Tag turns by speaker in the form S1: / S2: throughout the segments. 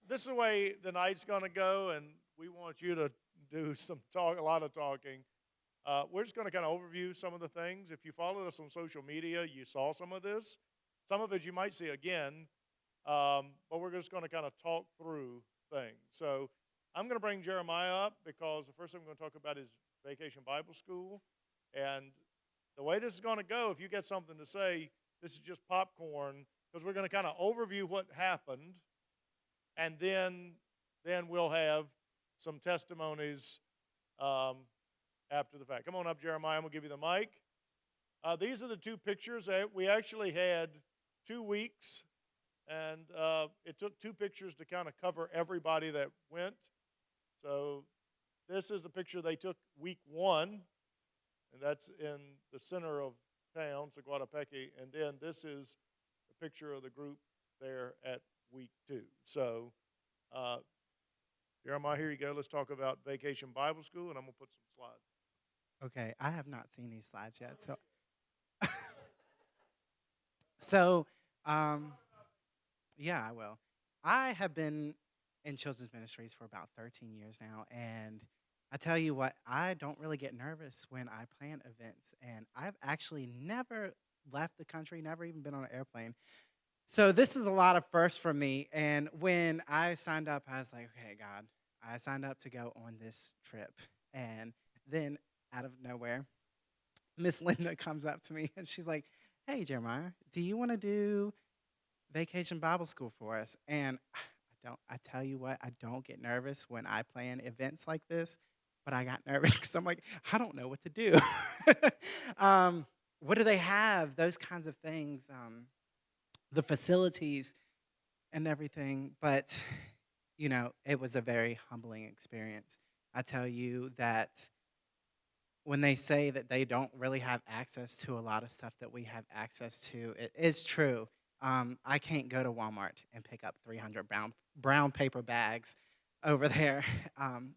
S1: this is the way the night's going to go, and we want you to do a lot of talking. We're just going to kind of overview some of the things. If you followed us on social media, you saw some of this. Some of it you might see again, but we're just going to kind of talk through things. So I'm going to bring Jeremiah up because the first thing we're going to talk about is Vacation Bible School. And the way this is going to go, if you get something to say, this is just popcorn because we're going to kind of overview what happened, and then we'll have some testimonies um, after the fact. Come on up, Jeremiah. We'll give you the mic. These are the two pictures. We actually had 2 weeks, and it took two pictures to kind of cover everybody that went. So this is the picture they took week one, and that's in the center of town, Seguatepec. And then this is the picture of the group there at week two. So, uh, Jeremiah, here you go. Let's talk about Vacation Bible School, and I'm going to put some slides.
S2: Okay, I have not seen these slides yet. So, um, yeah, I will. I have been in children's ministries for about 13 years now, and I tell you what, I don't really get nervous when I plan events, and I've actually never left the country, never even been on an airplane. So this is a lot of firsts for me. And when I signed up, I was like, okay, God, I signed up to go on this trip, and then out of nowhere, Miss Linda comes up to me and she's like, "Hey, Jeremiah, do you want to do vacation Bible school for us?" And I don't, I tell you what, I don't get nervous when I plan events like this, but I got nervous because I'm like, I don't know what to do. um, what do they have? Those kinds of things, the facilities and everything. But, it was a very humbling experience. I tell you that when they say that they don't really have access to a lot of stuff that we have access to, it is true. I can't go to Walmart and pick up 300 brown paper bags over there.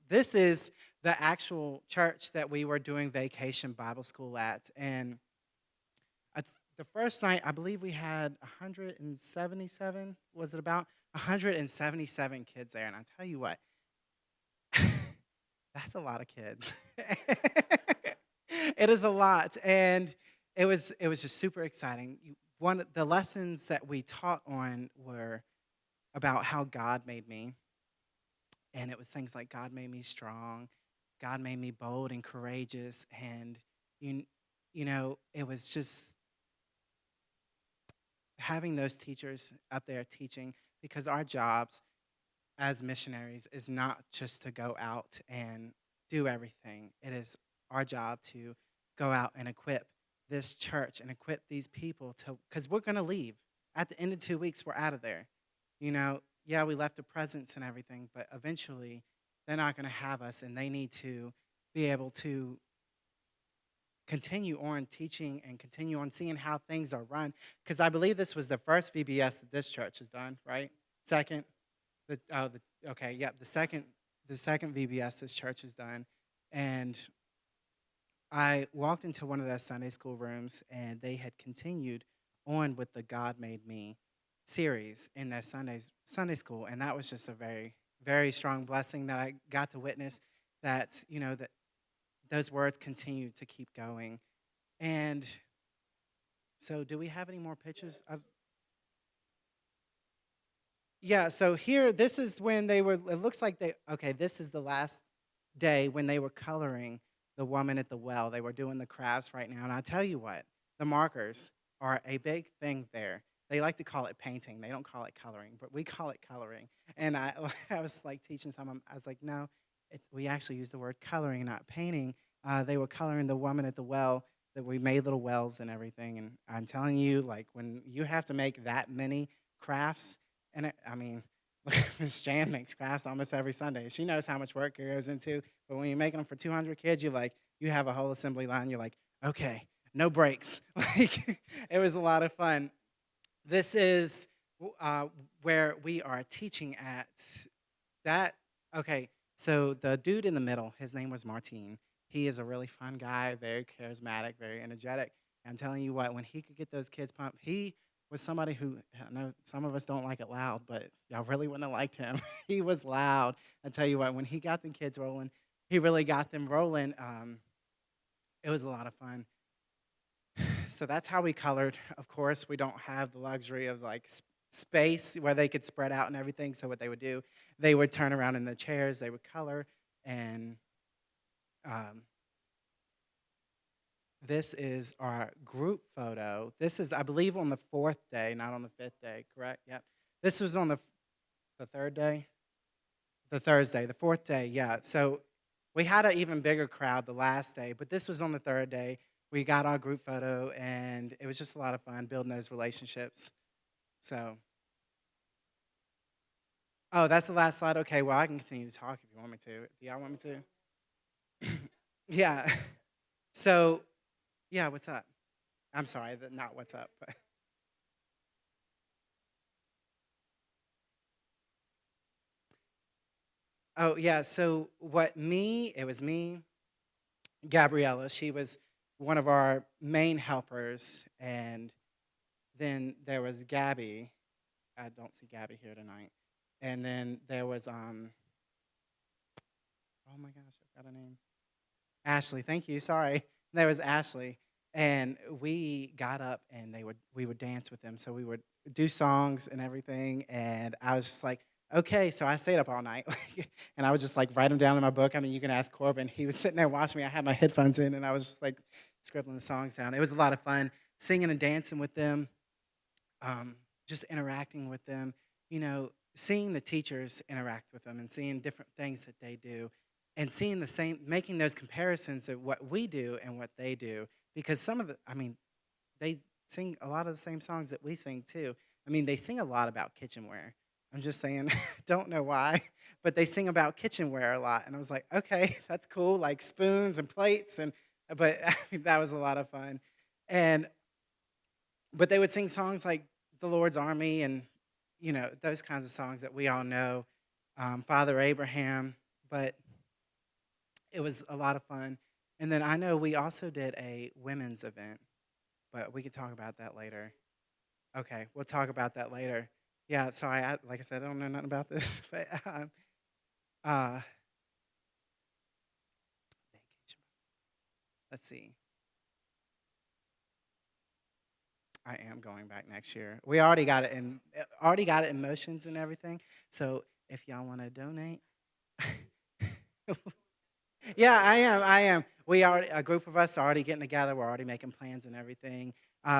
S2: This is the actual church that we were doing vacation Bible school at. And the first night, I believe we had 177, was it about? 177 kids there. And I tell you what, that's a lot of kids. It is a lot, and it was just super exciting. One of the lessons that we taught on were about how God made me, and it was things like God made me strong, God made me bold and courageous, and you it was just having those teachers up there teaching, because our jobs as missionaries is not just to go out and do everything. It is our job to go out and equip this church and equip these people to, because we're going to leave. At the end of 2 weeks, we're out of there. Yeah, we left a presence and everything, but eventually they're not going to have us, and they need to be able to continue on teaching and continue on seeing how things are run. Because I believe this was the first VBS that this church has done, right? Second, okay, yeah, the second VBS this church has done, and I walked into one of their Sunday school rooms, and they had continued on with the God Made Me series in their Sunday school, and that was just a very, very strong blessing that I got to witness. That that those words continue to keep going. And so, do we have any more pictures of? Yeah, so here, this is when they were, it looks like okay, this is the last day when they were coloring the woman at the well. They were doing the crafts right now. And I tell you what, the markers are a big thing there. They like to call it painting. They don't call it coloring, but we call it coloring. And I, I was like teaching someone, I was like, no, we actually use the word coloring, not painting. They were coloring the woman at the well, that we made little wells and everything. And I'm telling you, like, when you have to make that many crafts, and I mean, Miss Jan makes crafts almost every Sunday. She knows how much work it goes into. But when you're making them for 200 kids, you have a whole assembly line. You're like, okay, no breaks. Like, it was a lot of fun. This is uh, where we are teaching at. That okay. So the dude in the middle, his name was Martine. He is a really fun guy, very charismatic, very energetic. I'm telling you what, when he could get those kids pumped, was somebody who I know some of us don't like it loud, but y'all really wouldn't have liked him. He was loud. I tell you what, when he got the kids rolling, he really got them rolling. It was a lot of fun. So that's how we colored. Of course, we don't have the luxury of like space where they could spread out and everything. So what they would do, they would turn around in the chairs, they would color, and um, this is our group photo. This is, I believe, on the fourth day, not on the fifth day. Correct? Yep. This was on the third day, the Thursday, the fourth day. Yeah. So we had an even bigger crowd the last day, but this was on the third day. We got our group photo, and it was just a lot of fun building those relationships. So, oh, that's the last slide. Okay, well, I can continue to talk if you want me to. Do y'all want me to? Yeah. So, yeah, what's up? I'm sorry, not what's up. But oh, yeah. So, it was me, Gabriella. She was one of our main helpers. And then there was Gabby. I don't see Gabby here tonight. And then there was, oh my gosh, I forgot her name. Ashley, thank you. Sorry. There was Ashley. And we got up and we would dance with them. So we would do songs and everything. And I was just like, okay. So I stayed up all night. And I would just like write them down in my book. I mean, you can ask Corbin. He was sitting there watching me. I had my headphones in and I was just like scribbling the songs down. It was a lot of fun singing and dancing with them, um, just interacting with them, seeing the teachers interact with them and seeing different things that they do and seeing the same, making those comparisons of what we do and what they do. Because they sing a lot of the same songs that we sing too. I mean, they sing a lot about kitchenware. I'm just saying, don't know why, but they sing about kitchenware a lot. And I was like, okay, that's cool, like spoons and plates. But I mean, that was a lot of fun. And but they would sing songs like "The Lord's Army" and those kinds of songs that we all know, Father Abraham. But it was a lot of fun. And then I know we also did a women's event, but we could talk about that later. Okay, we'll talk about that later. Yeah, sorry, like I said, I don't know nothing about this, but uh, vacation. Let's see. I am going back next year. We already got it in motions and everything. So if y'all want to donate, yeah, I am. We already a group of us are already getting together. We're already making plans and everything.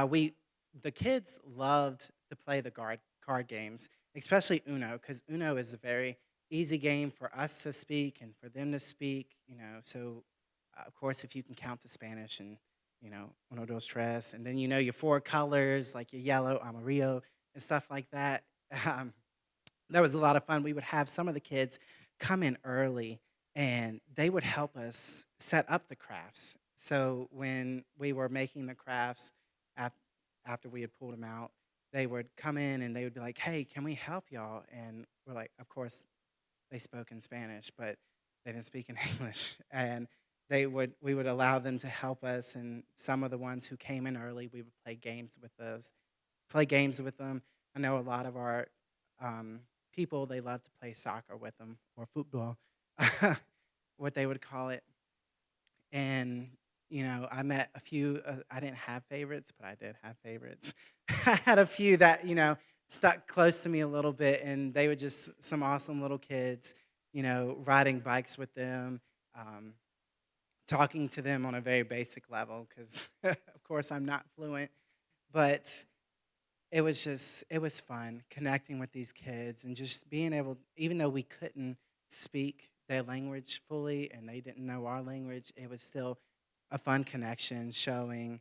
S2: We the kids loved to play the card games, especially Uno, because Uno is a very easy game for us to speak and for them to speak. So of course, if you can count the Spanish and uno dos tres, and then your four colors like your yellow, amarillo, and stuff like that. Um, that was a lot of fun. We would have some of the kids come in early and they would help us set up the crafts. So when we were making the crafts af- after we had pulled them out, they would come in and they would be like, hey, can we help y'all? And we're like, of course, they spoke in Spanish, but they didn't speak in English. And we would allow them to help us. And some of the ones who came in early, we would play games with them. I know a lot of our people, they love to play soccer with them or football, what they would call it. And I met a few. I didn't have favorites, but I did have favorites. I had a few that stuck close to me a little bit, and they were just some awesome little kids. Riding bikes with them, talking to them on a very basic level, because of course I'm not fluent, but it was fun connecting with these kids and just being able, even though we couldn't speak their language fully and they didn't know our language, it was still a fun connection, showing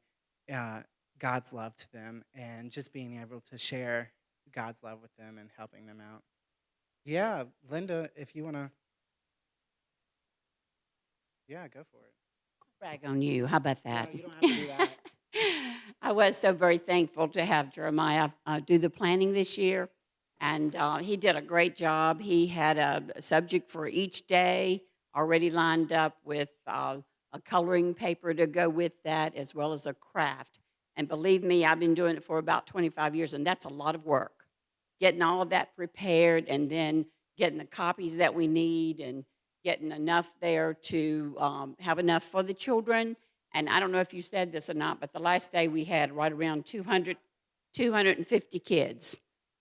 S2: uh, God's love to them and just being able to share God's love with them and helping them out. Yeah, Linda, if you want to, yeah, go for it.
S3: Brag on you. How about
S2: No,
S3: that?
S2: you don't have to do that.
S3: I was so very thankful to have Jeremiah do the planning this year, and he did a great job. He had a subject for each day already lined up with a coloring paper to go with that, as well as a craft. And believe me, I've been doing it for about 25 years, and that's a lot of work. Getting all of that prepared and then getting the copies that we need and getting enough there to have enough for the children. And I don't know if you said this or not, but the last day we had right around 250 kids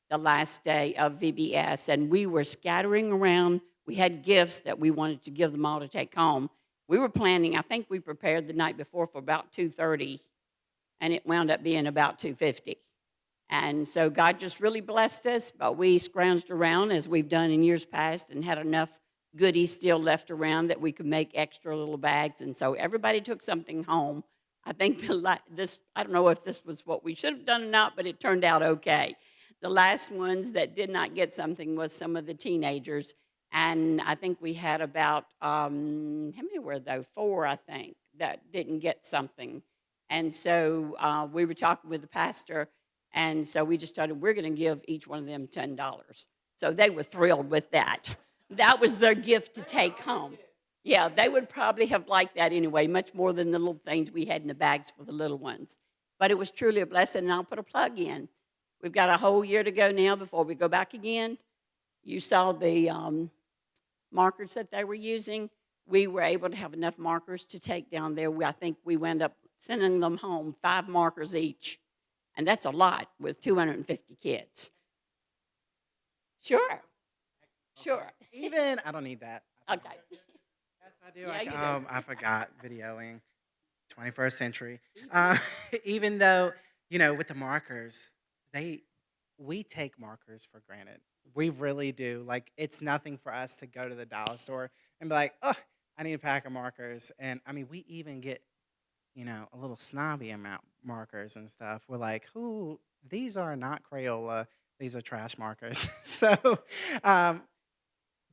S3: the last day of VBS, and we were scattering around. We had gifts that we wanted to give them all to take home. We were planning, I think we prepared the night before for about 230, and it wound up being about 250. And so God just really blessed us, but we scrounged around as we've done in years past and had enough goodies still left around that we could make extra little bags. And so everybody took something home. I think I don't know if this was what we should have done or not, but it turned out okay. The last ones that did not get something was some of the teenagers. And I think we had about, how many were there? 4, I think, that didn't get something. And so we were talking with the pastor, and so we just started, we're going to give each one of them $10. So they were thrilled with that. That was their gift to take home. Yeah, they would probably have liked that anyway, much more than the little things we had in the bags for the little ones. But it was truly a blessing, and I'll put a plug in. We've got a whole year to go now before we go back again. You saw the markers that they were using. We were able to have enough markers to take down there. I think we wound up sending them home 5 markers each. And that's a lot with 250 kids. Sure. Sure.
S2: Even I don't need that.
S3: Okay.
S2: Yes, I do.
S3: Yeah, you do.
S2: I forgot videoing. 21st century. Even though with the markers, we take markers for granted. We really do. Like it's nothing for us to go to the dollar store and be like, oh, I need a pack of markers. And I mean, we even get a little snobby amount markers and stuff. We're like, "Ooh, these are not Crayola. These are trash markers." So, um,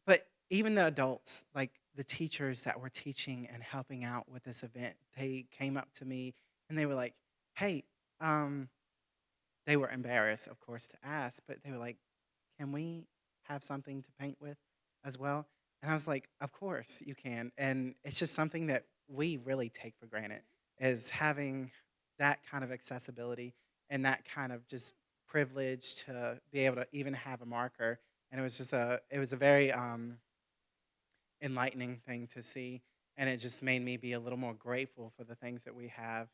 S2: but even the adults, like the teachers that were teaching and helping out with this event, they came up to me and they were like, "Hey," they were embarrassed, of course, to ask, but they were like, "Can we have something to paint with as well?" And I was like, "Of course you can." And it's just something that we really take for granted is having that kind of accessibility and that kind of just privilege to be able to even have a marker. And it was a very enlightening thing to see, and it just made me be a little more grateful for the things that we have.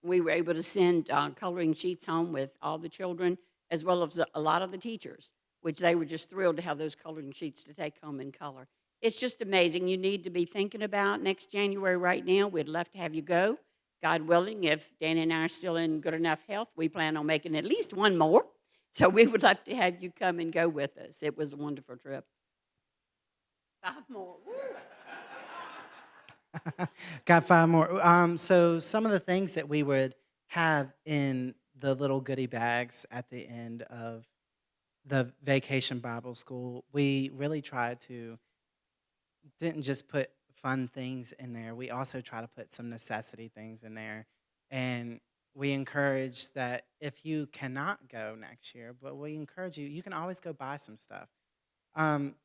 S3: We were able to send coloring sheets home with all the children, as well as a lot of the teachers, which they were just thrilled to have those coloring sheets to take home and color. It's just amazing. You need to be thinking about next January right now. We'd love to have you go. God willing, if Danny and I are still in good enough health, we plan on making at least one more. So we would love to have you come and go with us. It was a wonderful trip. 5 more. Woo.
S2: Got 5 more. So some of the things that we would have in the little goodie bags at the end of the Vacation Bible School, we really tried to didn't just put fun things in there. We also try to put some necessity things in there. And we encourage that if you cannot go next year, but we encourage you, you can always go buy some stuff. Um,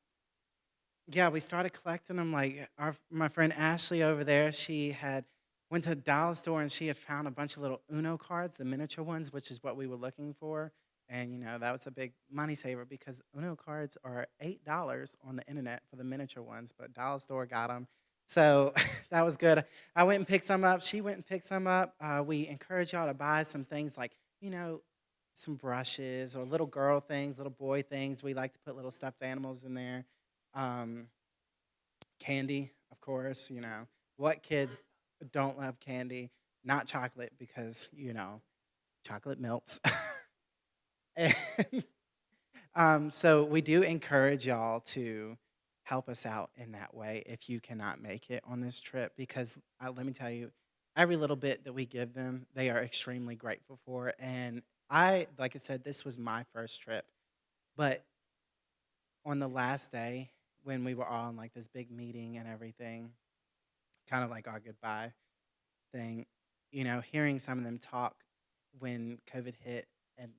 S2: yeah, we started collecting them. Like my friend Ashley over there, she had went to the dollar store and she had found a bunch of little Uno cards, the miniature ones, which is what we were looking for. And that was a big money saver because Uno cards are $8 on the internet for the miniature ones, but dollar store got them. So that was good. I went and picked some up. She went and picked some up. We encourage y'all to buy some things like, some brushes or little girl things, little boy things. We like to put little stuffed animals in there. Um, Candy, of course. What kids don't love candy? Not chocolate because, chocolate melts. And so we do encourage y'all to help us out in that way if you cannot make it on this trip because let me tell you, every little bit that we give them, they are extremely grateful for. And like I said, this was my first trip. But on the last day, when we were all in like this big meeting and everything, kind of like our goodbye thing, hearing some of them talk when COVID hit and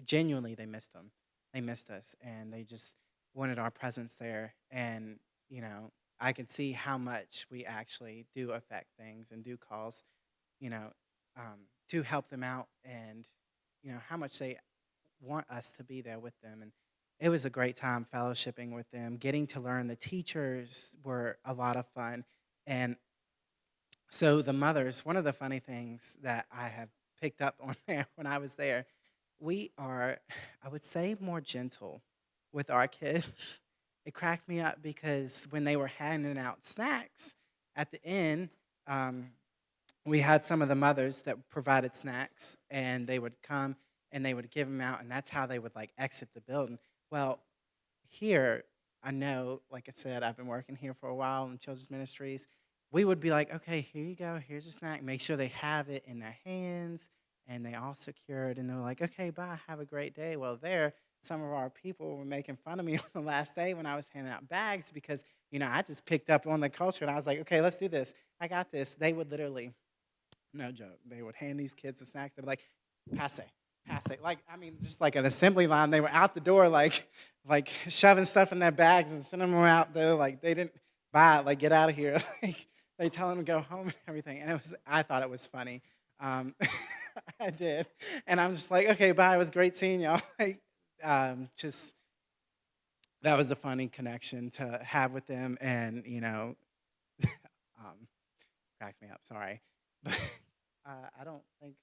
S2: genuinely they missed them. They missed us and they just wanted our presence there. And, I could see how much we actually do affect things and do cause, to help them out, and how much they want us to be there with them. And it was a great time fellowshipping with them, getting to learn. The teachers were a lot of fun. And so the mothers, one of the funny things that I have picked up on there when I was there, we are, I would say, more gentle with our kids. It cracked me up because when they were handing out snacks at the end, um, we had some of the mothers that provided snacks, and they would come and they would give them out, and that's how they would like exit the building. Well, here, I know, like I said, I've been working here for a while in children's ministries. We would be like, okay, here you go, here's a snack. Make sure they have it in their hands and they all secured. And they're like, okay, bye, have a great day. Well, there, some of our people were making fun of me on the last day when I was handing out bags because, I just picked up on the culture and I was like, okay, let's do this. I got this. They would literally, no joke, they would hand these kids the snacks. They'd be like, passe, passe. Like, I mean, just like an assembly line. They were out the door, like shoving stuff in their bags and sending them out there. Like, they didn't buy it, like, get out of here. Like, they tell them to go home and everything. And I thought it was funny. Um, I did. And I'm just like, okay, bye. It was great seeing y'all. Like, just, that was a funny connection to have with them. And, um, cracks me up. Sorry. But I don't think,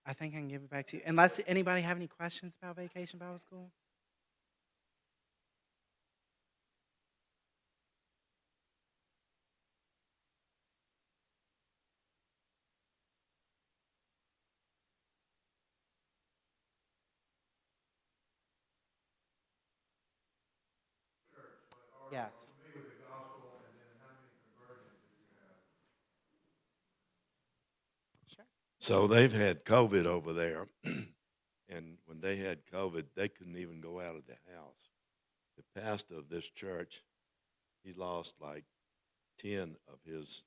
S2: I think I can give it back to you. Unless anybody have any questions about Vacation Bible School? Yes. Sure.
S4: So they've had COVID over there, and when they had COVID, they couldn't even go out of the house. The pastor of this church, he lost like 10 of his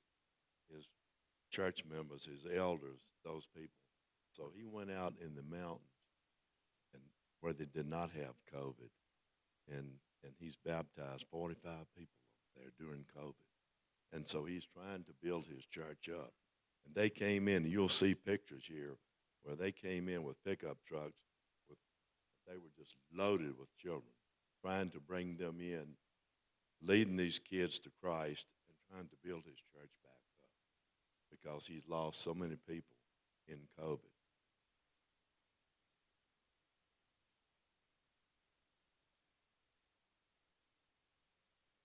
S4: church members, his elders, those people. So he went out in the mountains and where they did not have COVID, and he's baptized 45 people over there during COVID. And so he's trying to build his church up. And they came in, and you'll see pictures here where they came in with pickup trucks. With They were just loaded with children, trying to bring them in, leading these kids to Christ, and trying to build his church back up because he's lost so many people in COVID.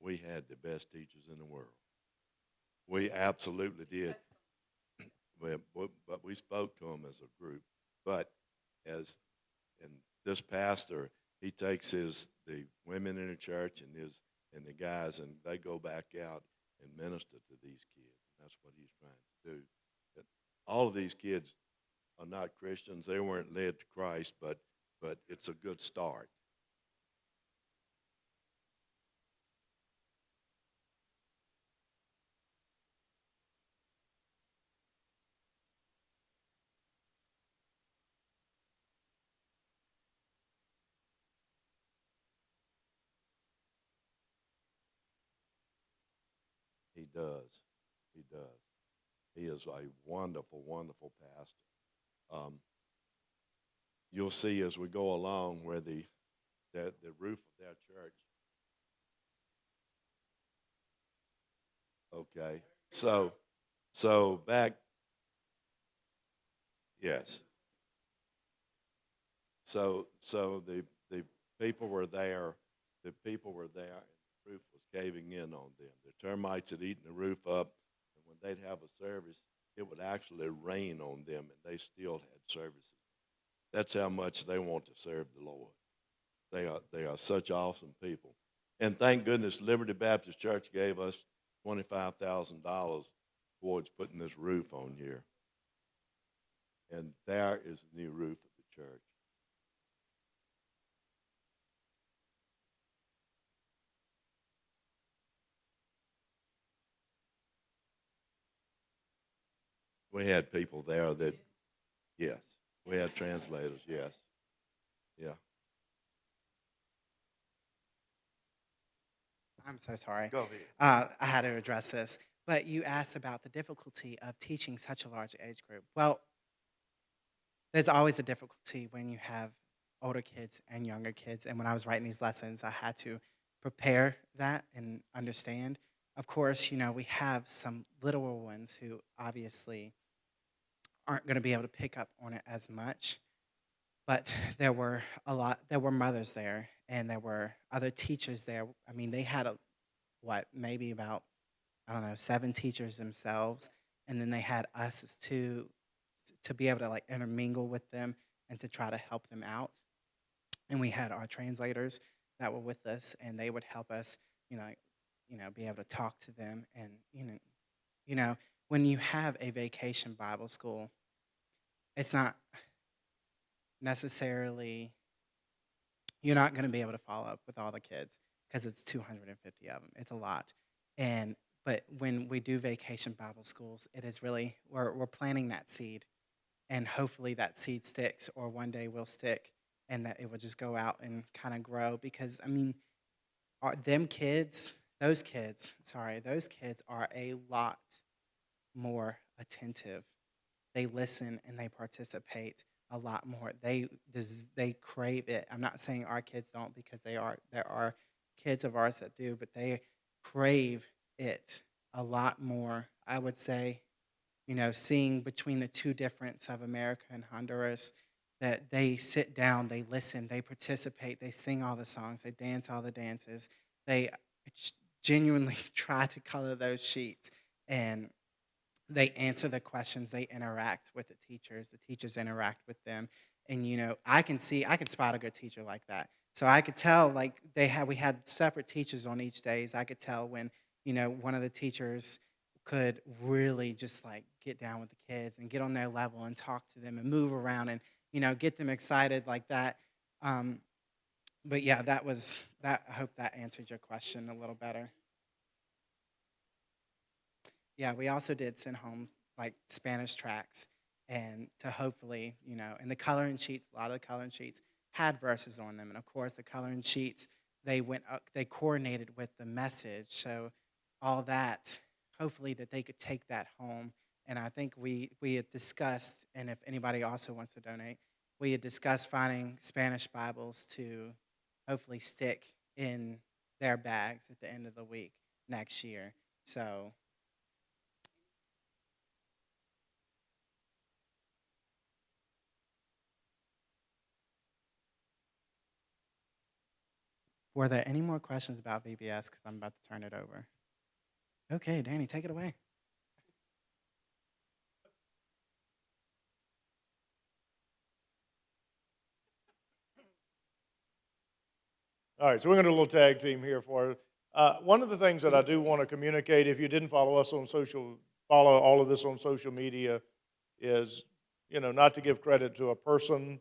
S4: We had the best teachers in the world. We absolutely did. But we spoke to them as a group. But and this pastor, he takes the women in the church and the guys, and they go back out and minister to these kids. And that's what he's trying to do. But all of these kids are not Christians. They weren't led to Christ, but it's a good start. He does. He does. He is a wonderful, wonderful pastor. Um, you'll see as we go along where the roof of their church. Okay, so back, yes. So the people were there. The people were there, and the roof was caving in on them. The termites had eaten the roof up, and when they'd have a service, it would actually rain on them, and they still had services. That's how much they want to serve the Lord. They are such awesome people, and thank goodness Liberty Baptist Church gave us $25,000 towards putting this roof on here, and there is the new roof of the church. We had people there that, yes, we had translators, yes, yeah.
S2: I'm so sorry.
S4: Go ahead.
S2: I had to address this. But you asked about the difficulty of teaching such a large age group. Well, there's always a difficulty when you have older kids and younger kids. And when I was writing these lessons, I had to prepare that and understand. Of course, we have some littler ones who obviously aren't going to be able to pick up on it as much. But there were mothers there, and there were other teachers there. I mean, they had maybe about, I don't know, 7 teachers themselves, and then they had us as to be able to like intermingle with them and to try to help them out. And we had our translators that were with us, and they would help us, be able to talk to them. And you know, when you have a vacation Bible school, it's not necessarily you're not going to be able to follow up with all the kids because it's 250 of them. It's a lot. But when we do vacation Bible schools, it is really we're planting that seed, and hopefully that seed sticks, or one day will stick, and that it will just go out and kind of grow. Because I mean, those kids are a lot more attentive. They listen and they participate a lot more. They crave it. I'm not saying our kids don't, because there are kids of ours that do, but they crave it a lot more. I would say, seeing between the two difference of America and Honduras, that they sit down, they listen, they participate, they sing all the songs, they dance all the dances, they genuinely try to color those sheets, and they answer the questions, they interact with the teachers interact with them. And I can spot a good teacher like that. So I could tell, like, we had separate teachers on each days. I could tell when one of the teachers could really just like get down with the kids and get on their level and talk to them and move around and get them excited like that. But yeah, that was that. I hope that answered your question a little better. Yeah, we also did send home like Spanish tracks, and to hopefully, and the coloring sheets, a lot of the coloring sheets had verses on them. And of course, the coloring sheets, they coordinated with the message. So all that, hopefully that they could take that home. And I think we had discussed, and if anybody also wants to donate, we had discussed finding Spanish Bibles to hopefully stick in their bags at the end of the week next year. So were there any more questions about VBS? Because I'm about to turn it over. Okay, Danny, take it away.
S1: All right, so we're going to do a little tag team here for it. One of the things that I do want to communicate, if you didn't follow all of this on social media, is, not to give credit to a person.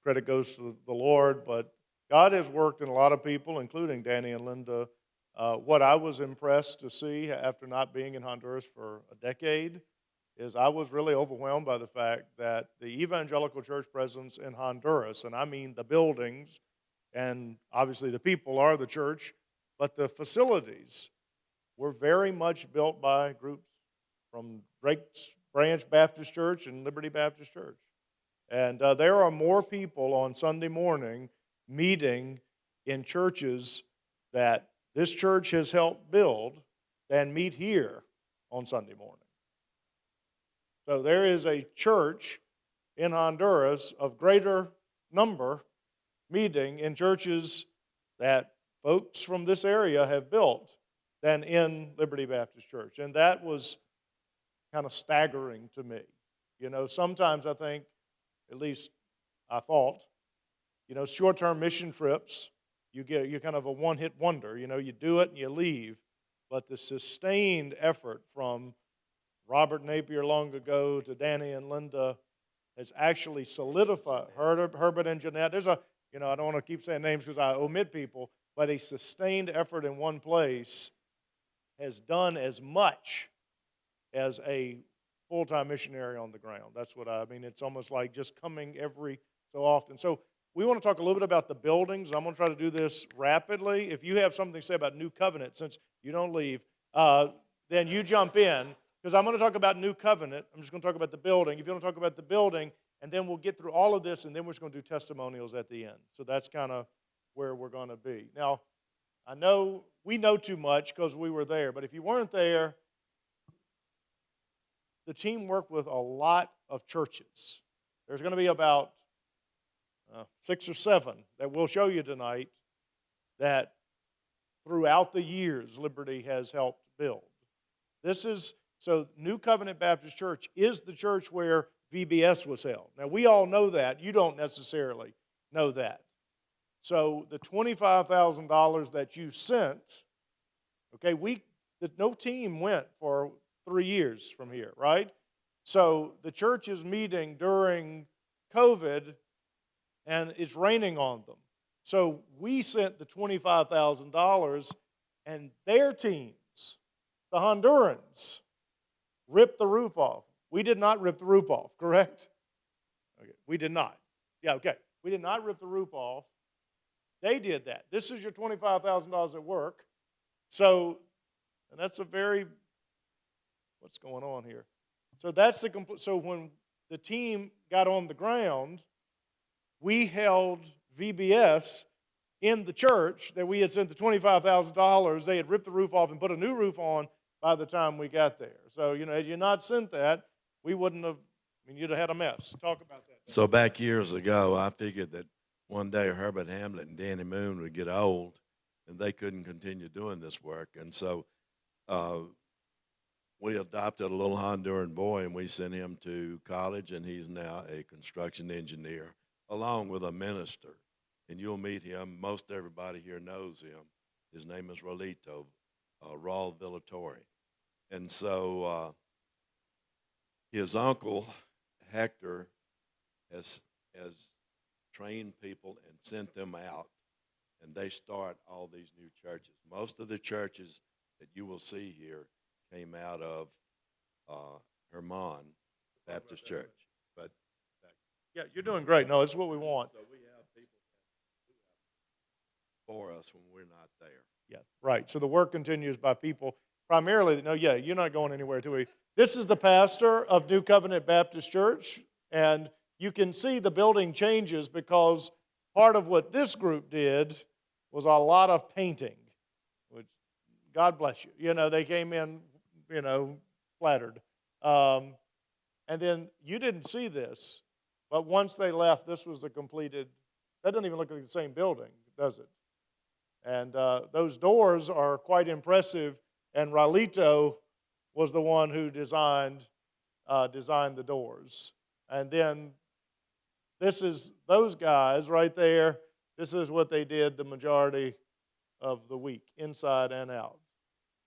S1: Credit goes to the Lord, but God has worked in a lot of people, including Danny and Linda. What I was impressed to see after not being in Honduras for a decade is I was really overwhelmed by the fact that the evangelical church presence in Honduras, and I mean the buildings, and obviously the people are the church, but the facilities were very much built by groups from Drake's Branch Baptist Church and Liberty Baptist Church. And there are more people on Sunday morning meeting in churches that this church has helped build than meet here on Sunday morning. So there is a church in Honduras of greater number meeting in churches that folks from this area have built than in Liberty Baptist Church. And that was kind of staggering to me. Sometimes I think, at least I thought, short-term mission trips, you're kind of a one-hit wonder. You do it and you leave. But the sustained effort from Robert Napier long ago to Danny and Linda has actually solidified, Herbert and Jeanette. I don't want to keep saying names because I omit people, but a sustained effort in one place has done as much as a full-time missionary on the ground. That's what I mean. It's almost like just coming every so often. So we want to talk a little bit about the buildings. I'm going to try to do this rapidly. If you have something to say about New Covenant, since you don't leave, then you jump in, because I'm going to talk about New Covenant. I'm just going to talk about the building. If you want to talk about the building, and then we'll get through all of this, and then we're just going to do testimonials at the end. So that's kind of where we're going to be. Now, I know we know too much because we were there, but if you weren't there, the team worked with a lot of churches. There's going to be about 6 or 7 that we'll show you tonight that throughout the years Liberty has helped build. So New Covenant Baptist Church is the church where VBS was held. Now, we all know that. You don't necessarily know that. So the $25,000 that you sent, okay, no team went for 3 years from here, right? So the church is meeting during COVID, and it's raining on them. So we sent the $25,000, and their teams, the Hondurans, ripped the roof off. We did not rip the roof off, correct? Okay, we did not. Yeah, okay. We did not rip the roof off. They did that. This is your $25,000 at work. So, and that's a very, what's going on here? So that's the complete, so when the team got on the ground, we held VBS in the church that we had sent the $25,000. They had ripped the roof off and put a new roof on by the time we got there. So, had you not sent that, we wouldn't have, you'd have had a mess. Talk about that.
S4: So back years ago, I figured that one day Herbert Hamlet and Danny Moon would get old and they couldn't continue doing this work. And so we adopted a little Honduran boy and we sent him to college, and he's now a construction engineer along with a minister. And you'll meet him. Most everybody here knows him. His name is Rolito, Raul Villatori. And so his uncle, Hector, has trained people and sent them out, and they start all these new churches. Most of the churches that you will see here came out of Herman Baptist Church. But
S1: yeah, you're doing great. No, it's what we want.
S4: So we have people for us when we're not there.
S1: Yeah, right. So the work continues by people primarily. No, yeah, you're not going anywhere, do we? This is the pastor of New Covenant Baptist Church, and you can see the building changes because part of what this group did was a lot of painting, which, God bless you. They came in, flattered. And then you didn't see this, but once they left, this was a completed, that doesn't even look like the same building, does it? And those doors are quite impressive, and Raulito was the one who designed the doors. And then this is those guys right there. This is what they did the majority of the week, inside and out.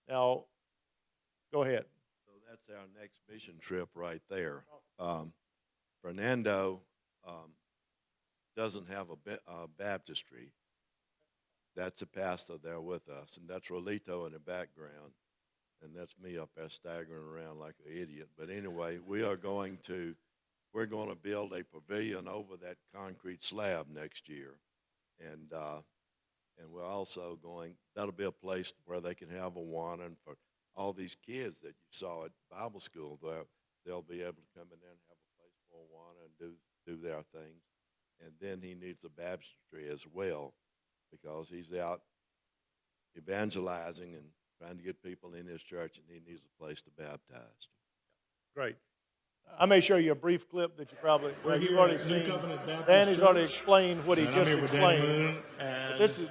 S1: Now, go ahead.
S4: So that's our next mission trip right there. Fernando doesn't have a baptistry. That's a pastor there with us, and that's Rolito in the background, and that's me up there staggering around like an idiot. But anyway, we're going to build a pavilion over that concrete slab next year, and we're also that'll be a place where they can have Awana, and for all these kids that you saw at Bible school, they'll be able to come in there and have a place for Awana and do their things. And then he needs a baptistry as well, because he's out evangelizing and trying to get people in his church, and he needs a place to baptize.
S1: Great. I may show you a brief clip that you've already seen. Danny's
S5: Church,
S1: already explained what he
S5: and
S1: just
S5: I'm here with Danny
S1: explained.
S5: Moon, and
S1: This is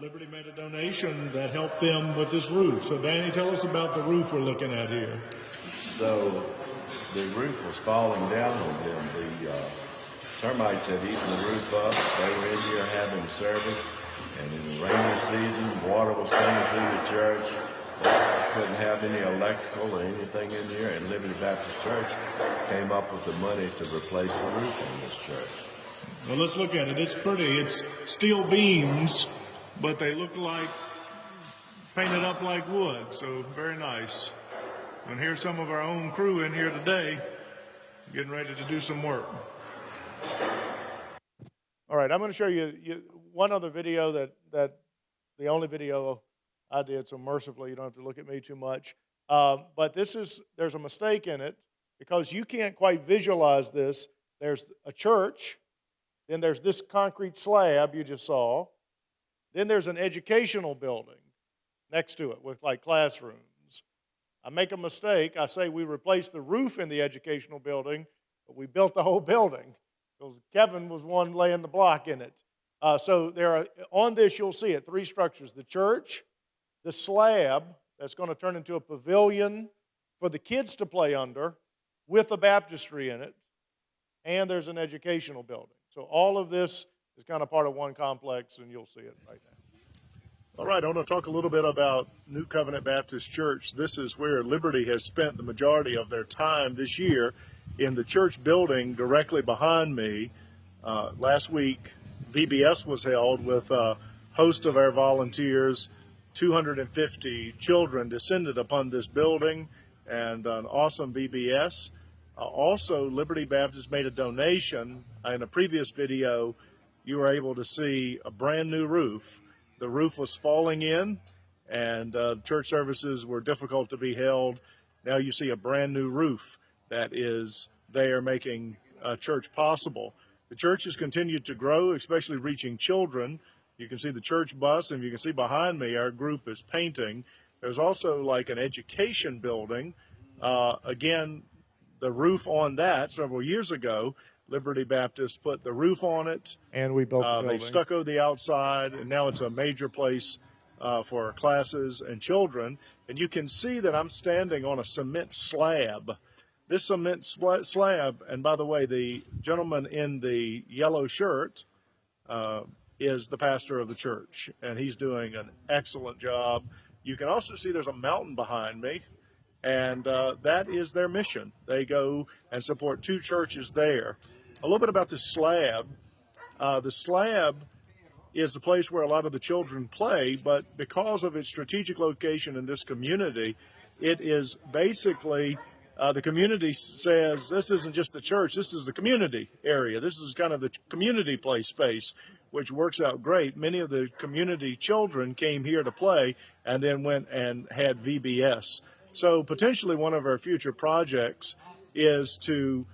S5: Liberty made a donation that helped them with this roof. So, Danny, tell us about the roof we're looking at here.
S4: So the roof was falling down on them. The termites had eaten the roof up. They were in here having service, and in the rainy season, water was coming through the church. They couldn't have any electrical or anything in here, and Liberty Baptist Church came up with the money to replace the roof on this church.
S5: Well, let's look at it. It's pretty. It's steel beams, but they look like painted up like wood, so very nice. And here's some of our own crew in here today getting ready to do some work.
S1: all right. I'm going to show you one other video that the only video I did, so mercifully you don't have to look at me too much. But there's a mistake in it because you can't quite visualize this. There's a church, then there's this concrete slab you just saw, then there's an educational building next to it with like classrooms. I make a mistake. I say we replaced the roof in the educational building, but we built the whole building because Kevin was one laying the block in it. So there are, on this you'll see it, 3 structures: the church, the slab that's going to turn into a pavilion for the kids to play under with a baptistry in it, and there's an educational building. So all of this is kind of part of one complex, and you'll see it right now.
S5: All right, I want to talk a little bit about New Covenant Baptist Church. This is where Liberty has spent the majority of their time this year, in the church building directly behind me. Last week, VBS was held with a host of our volunteers. 250 children descended upon this building, and an awesome VBS. Also, Liberty Baptist made a donation. In a previous video, you were able to see a brand new roof. The roof was falling in, and church services were difficult to be held. Now you see a brand new roof that is there making church possible. The church has continued to grow, especially reaching children. You can see the church bus, and you can see behind me our group is painting. There's also like an education building. Again, the roof on that several years ago, Liberty Baptist put the roof on it.
S1: And we built the building.
S5: They stuccoed the outside, and now it's a major place for classes and children. And you can see that I'm standing on a cement slab. This cement slab, and by the way, the gentleman in the yellow shirt is the pastor of the church, and he's doing an excellent job. You can also see there's a mountain behind me, and that is their mission. They go and support 2 churches there. A little bit about the slab. The slab is the place where a lot of the children play, but because of its strategic location in this community, it is basically, the community says, this isn't just the church, this is the community area. This is kind of the community play space, which works out great. Many of the community children came here to play and then went and had VBS. So potentially one of our future projects is to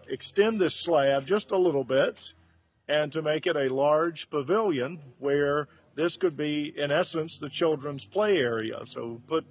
S5: extend this slab just a little bit and to make it a large pavilion where this could be, in essence, the children's play area. So put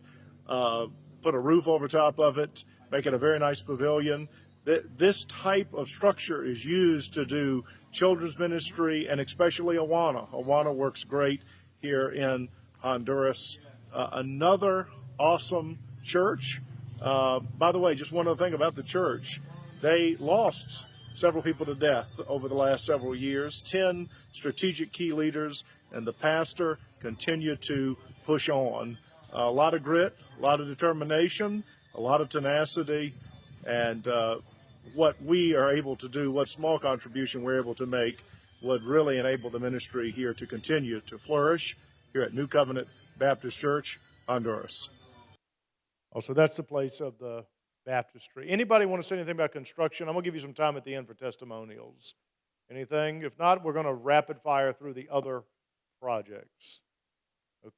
S5: a roof over top of it, make it a very nice pavilion. This type of structure is used to do children's ministry, and especially Awana. Awana works great here in Honduras. Another awesome church. By the way, just one other thing about the church. They lost several people to death over the last several years, 10 strategic key leaders, and the pastor continued to push on. A lot of grit, a lot of determination, a lot of tenacity, and what we are able to do, what small contribution we're able to make, would really enable the ministry here to continue to flourish here at New Covenant Baptist Church, Honduras.
S1: Oh, so that's the place of the baptistry. Anybody want to say anything about construction? I'm going to give you some time at the end for testimonials. Anything? If not, we're going to rapid fire through the other projects. Okay.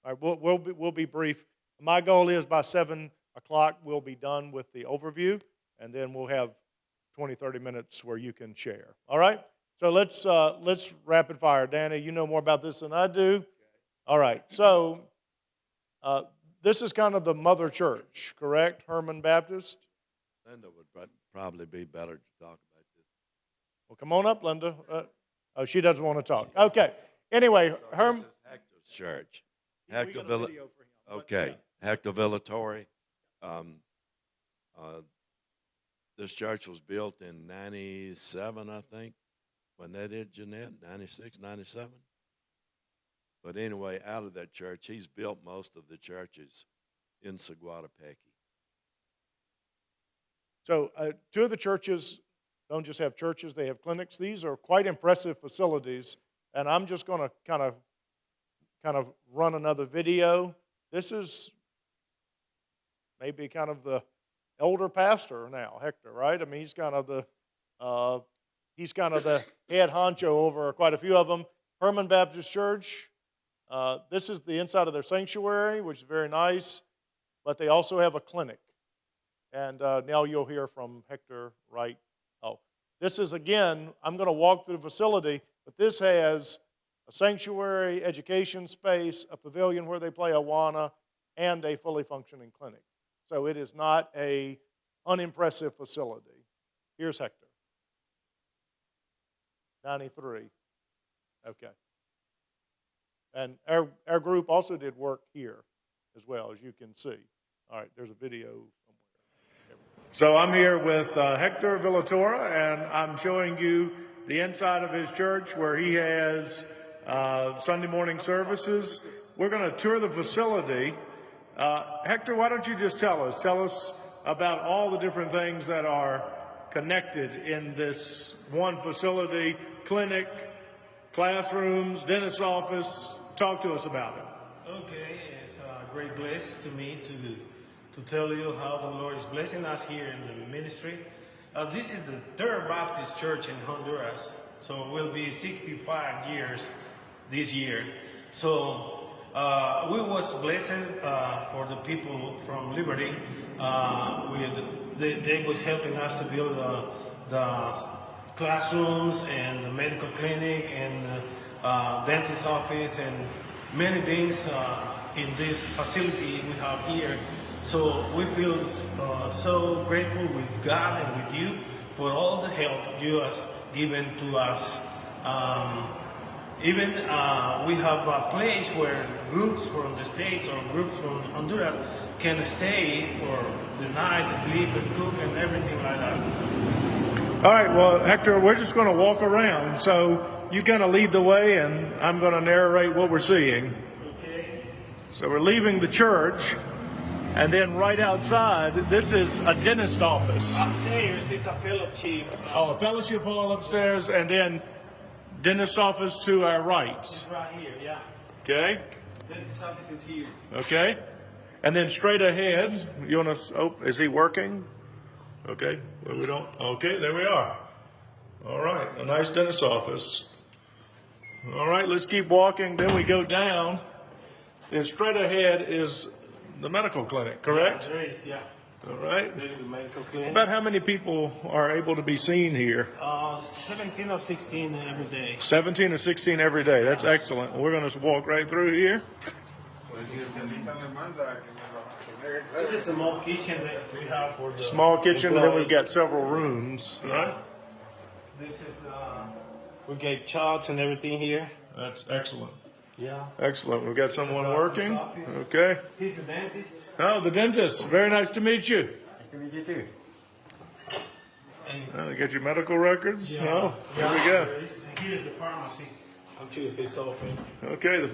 S1: All right, we'll be brief. My goal is by 7 o'clock we'll be done with the overview, and then we'll have 20, 30 minutes where you can share. All right? So let's rapid fire. Danny, you know more about this than I do. All right. So this is kind of the mother church, correct? Herman Baptist?
S4: Linda would probably be better to talk about this.
S1: Well, come on up, Linda. Oh, she doesn't want to talk. Okay. Anyway, Herman.
S4: This is Hector's church. Hector Okay. Hector Villatory. This church was built in 97, I think. Wasn't that it, Jeanette? 96, 97? But anyway, out of that church, he's built most of the churches in Seguatepec.
S1: So 2 of the churches don't just have churches, they have clinics. These are quite impressive facilities, and I'm just going to kind of run another video. This is maybe kind of the elder pastor now, Hector, right? I mean, he's kind of the head honcho over quite a few of them. Herman Baptist Church, This is the inside of their sanctuary, which is very nice, but they also have a clinic. And now you'll hear from Hector right. Oh, this is, again, I'm going to walk through the facility, but this has a sanctuary, education space, a pavilion where they play Awana, and a fully functioning clinic. So it is not a unimpressive facility. Here's Hector. 93. Okay. And our group also did work here as well, as you can see. All right, there's a video somewhere. So I'm here with Hector Villatora, and I'm showing you the inside of his church where he has Sunday morning services. We're going to tour the facility. Hector, why don't you just tell us about all the different things that are connected in this one facility, clinic, classrooms, dentist's office. Talk to us about it.
S6: Okay, it's a great bless to me to tell you how the Lord is blessing us here in the ministry. This is the Third Baptist Church in Honduras, so we'll be 65 years this year. So we was blessed for the people from Liberty. They was helping us to build the classrooms and the medical clinic and dentist office and many things in this facility we have here. So we feel so grateful with God and with you for all the help you have given to us. Even we have a place where groups from the States or groups from Honduras can stay for the night, sleep and cook and everything like that.
S1: All right, well, Hector, we're just going to walk around. So you kind of lead the way, and I'm going to narrate what we're seeing.
S6: Okay.
S1: So we're leaving the church, and then right outside, this is a dentist office.
S6: Upstairs is a fellowship.
S1: Oh, a fellowship hall upstairs, and then dentist office to our right.
S6: It's right here, yeah.
S1: Okay?
S6: Dentist office is here.
S1: Okay. And then straight ahead, you want to, oh, is he working? Okay. Well, we don't, okay, there we are. All right, a nice dentist office. All right, let's keep walking. Then we go down, and straight ahead is the medical clinic, correct?
S6: Yeah, there is, yeah.
S1: All right.
S6: There is a medical clinic.
S1: About how many people are able to be seen here?
S6: 17 or 16 every day.
S1: 17 or 16 every day. That's excellent. We're going to walk right through here.
S6: This is a small kitchen that we have for the
S1: Small kitchen, and then we've
S6: employees.
S1: got several rooms, right?
S6: This is, we get charts and everything here.
S1: That's excellent.
S6: Yeah.
S1: Excellent. We've got someone
S6: our
S1: working.
S6: office.
S1: Okay.
S6: He's the dentist.
S1: Oh, the dentist. Very nice to meet you.
S6: Nice to meet you too. And
S1: Get your medical records.
S6: yeah,
S1: Oh, here
S6: yeah,
S1: we go.
S6: there is. And here's the pharmacy. Actually, it's open.
S1: Okay.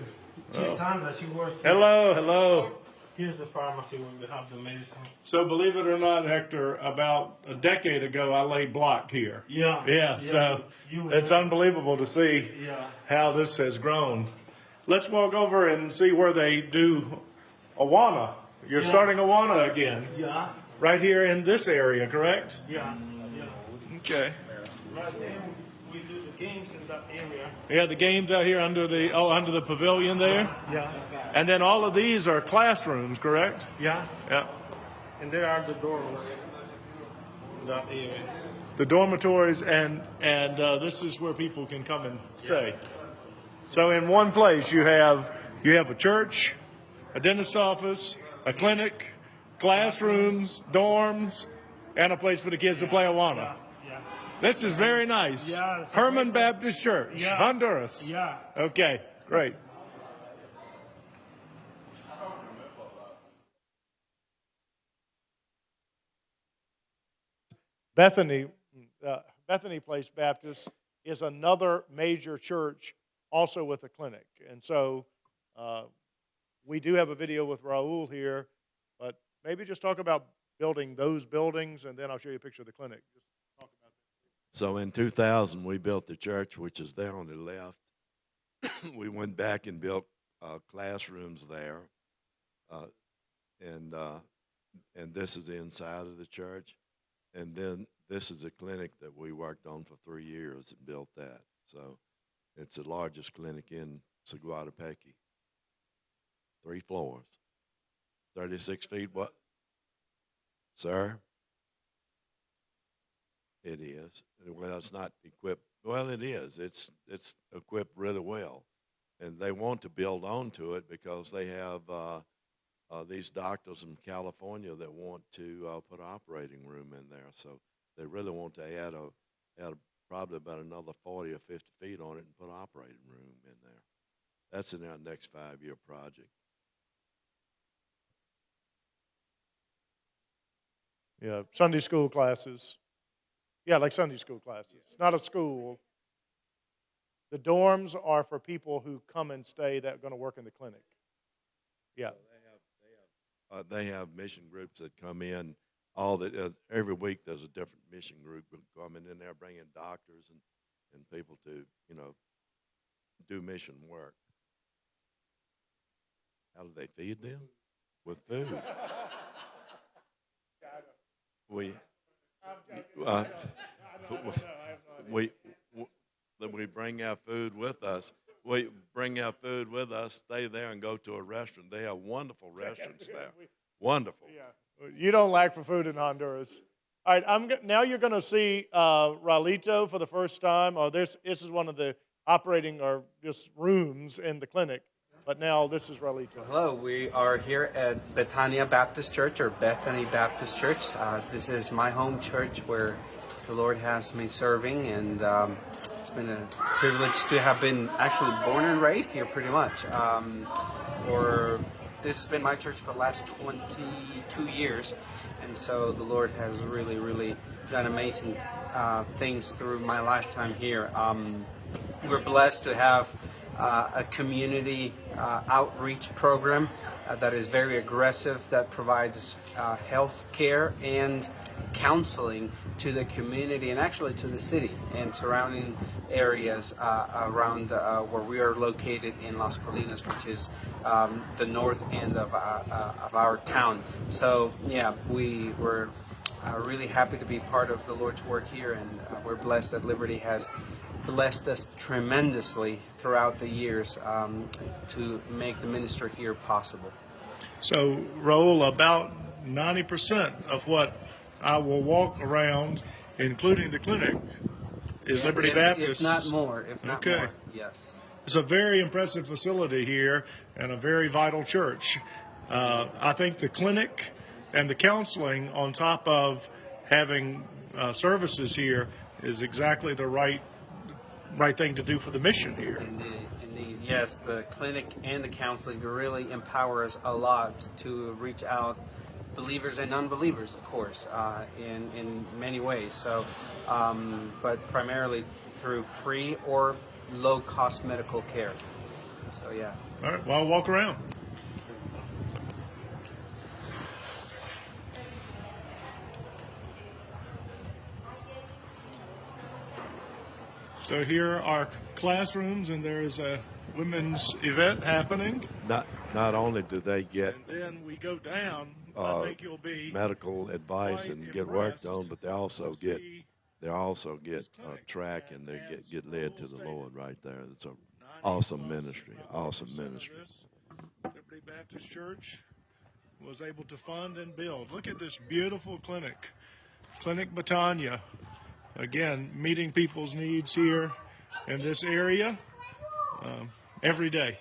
S6: She's Sandra, she works here.
S1: Hello, hello.
S6: Here's the pharmacy where we have the medicine.
S1: So believe it or not, Hector, about a decade ago, I laid block here.
S6: Yeah.
S1: Yeah, so
S6: you
S1: it's unbelievable to see
S6: Yeah.
S1: how this has grown. Let's walk over and see where they do Awana. You're
S6: Yeah.
S1: starting Awana again,
S6: Yeah.
S1: right here in this area, correct?
S6: Yeah. Yeah.
S1: Okay.
S6: Right there, we do the games in that area.
S1: Yeah, the games out here under the pavilion there.
S6: Yeah.
S1: And then all of these are classrooms, correct?
S6: Yeah.
S1: Yeah.
S6: And there are the doors in that area.
S1: The dormitories, and this is where people can come and stay. So in one place you have a church, a dentist office, a clinic, classrooms, dorms, and a place for the kids to play Awana.
S6: Yeah.
S1: This is very nice.
S6: Yeah, it's a
S1: Herman
S6: great-
S1: Baptist Church,
S6: Yeah.
S1: Honduras.
S6: Yeah.
S1: Okay, great. Bethany Place Baptist is another major church, also with a clinic. And so we do have a video with Raul here, but maybe just talk about building those buildings, and then I'll show you a picture of the clinic. Just talk about that.
S4: So in 2000, we built the church, which is there on the left. We went back and built classrooms there, and this is the inside of the church. And then this is a clinic that we worked on for 3 years and built that. So it's the largest clinic in Seguatepec. 3 floors. 36 feet what? Sir? It is. Well, it's not equipped. Well, it is. It's equipped really well. And they want to build onto it because they have these doctors in California that want to put an operating room in there. So they really want to add probably about another 40 or 50 feet on it and put an operating room in there. That's in our next 5-year project.
S1: Yeah, Sunday school classes. Yeah, like Sunday school classes. It's not a school. The dorms are for people who come and stay that are going to work in the clinic. Yeah.
S4: So they have mission groups that come in. Every week there's a different mission group coming in there, bringing doctors and people to do mission work. How do they feed them? With food. We bring our food with us. We bring our food with us, stay there, and go to a restaurant. They have wonderful restaurants there. Wonderful.
S1: Yeah, you don't lack for food in Honduras. All right, now you're going to see Ralito for the first time. This is one of the operating or just rooms in the clinic. But now this is Ralito.
S7: Hello, we are here at Bethania Baptist Church, or Bethany Baptist Church. This is my home church where the Lord has me serving, and it's been a privilege to have been actually born and raised here pretty much. This has been my church for the last 22 years, and so the Lord has really, really done amazing things through my lifetime here. We're blessed to have a community outreach program that is very aggressive, that provides health care and counseling to the community and actually to the city and surrounding areas around where we are located in Las Colinas, which is the north end of our town. So yeah, we were really happy to be part of the Lord's work here, and we're blessed that Liberty has blessed us tremendously throughout the years to make the ministry here possible.
S5: So, Raul, about 90% of what I will walk around, including the clinic, is Liberty Baptist.
S7: If not more,
S5: Okay.
S7: more, yes.
S5: It's a very impressive facility here and a very vital church. I think the clinic and the counseling on top of having services here is exactly the right thing to do for the mission here.
S7: Indeed. Yes, the clinic and the counseling really empower us a lot to reach out, believers and unbelievers, of course, in many ways. So, but primarily through free or low-cost medical care. So, yeah.
S5: All right, well, I'll walk around. So here are classrooms, and there is a women's event happening.
S4: Not only do they get
S5: And then we go down. I think you'll be
S4: medical advice and get work done, but they also get track, and they get led to the Lord right there. It's an awesome ministry. Awesome ministry.
S5: Liberty Baptist Church was able to fund and build. Look at this beautiful clinic, Clinic Bethania. Again, meeting people's needs here in this area every day.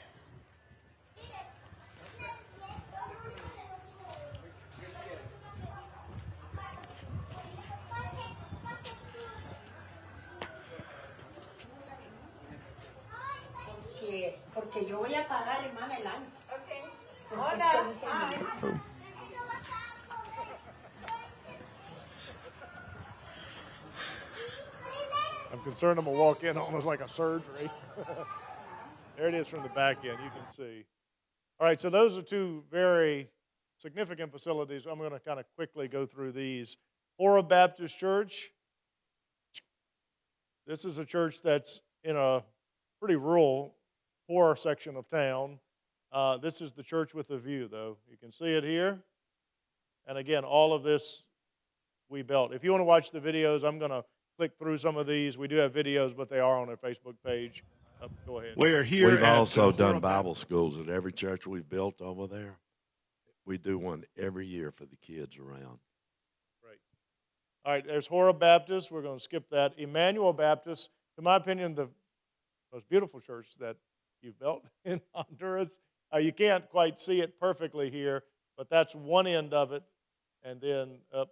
S8: Porque yo voy a pagar, hermana, el año.
S9: Okay.
S8: Hola.
S9: Hi.
S1: I'm concerned I'm going to walk in almost like a surgery. There it is from the back end, you can see. All right, so those are two very significant facilities. I'm going to kind of quickly go through these. Honduran Baptist Church. This is a church that's in a pretty rural, poor section of town. This is the church with the view, though. You can see it here. And again, all of this we built. If you want to watch the videos, I'm going to click through some of these. We do have videos, but they are on our Facebook page. Go ahead.
S5: We are here
S4: We've
S5: at
S4: also done
S5: Horeb-
S4: Bible schools at every church we've built over there. We do one every year for the kids around.
S1: Great. All right, there's Horeb Baptist. We're going to skip that. Emmanuel Baptist, in my opinion, the most beautiful church that you've built in Honduras. You can't quite see it perfectly here, but that's one end of it, and then up,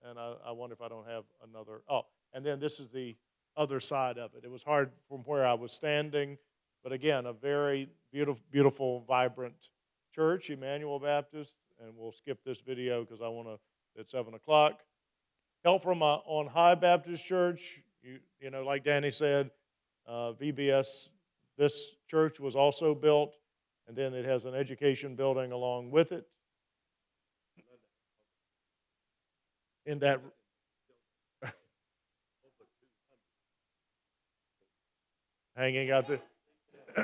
S1: and I wonder if I don't have another. Oh, and then this is the other side of it. It was hard from where I was standing, but again, a very beautiful, beautiful, vibrant church, Emmanuel Baptist, and we'll skip this video because I want to, at 7 o'clock. Help from On High Baptist Church, you know, like Danny said, VBS, this church was also built, and then it has an education building along with it. In that, hanging out there.
S4: See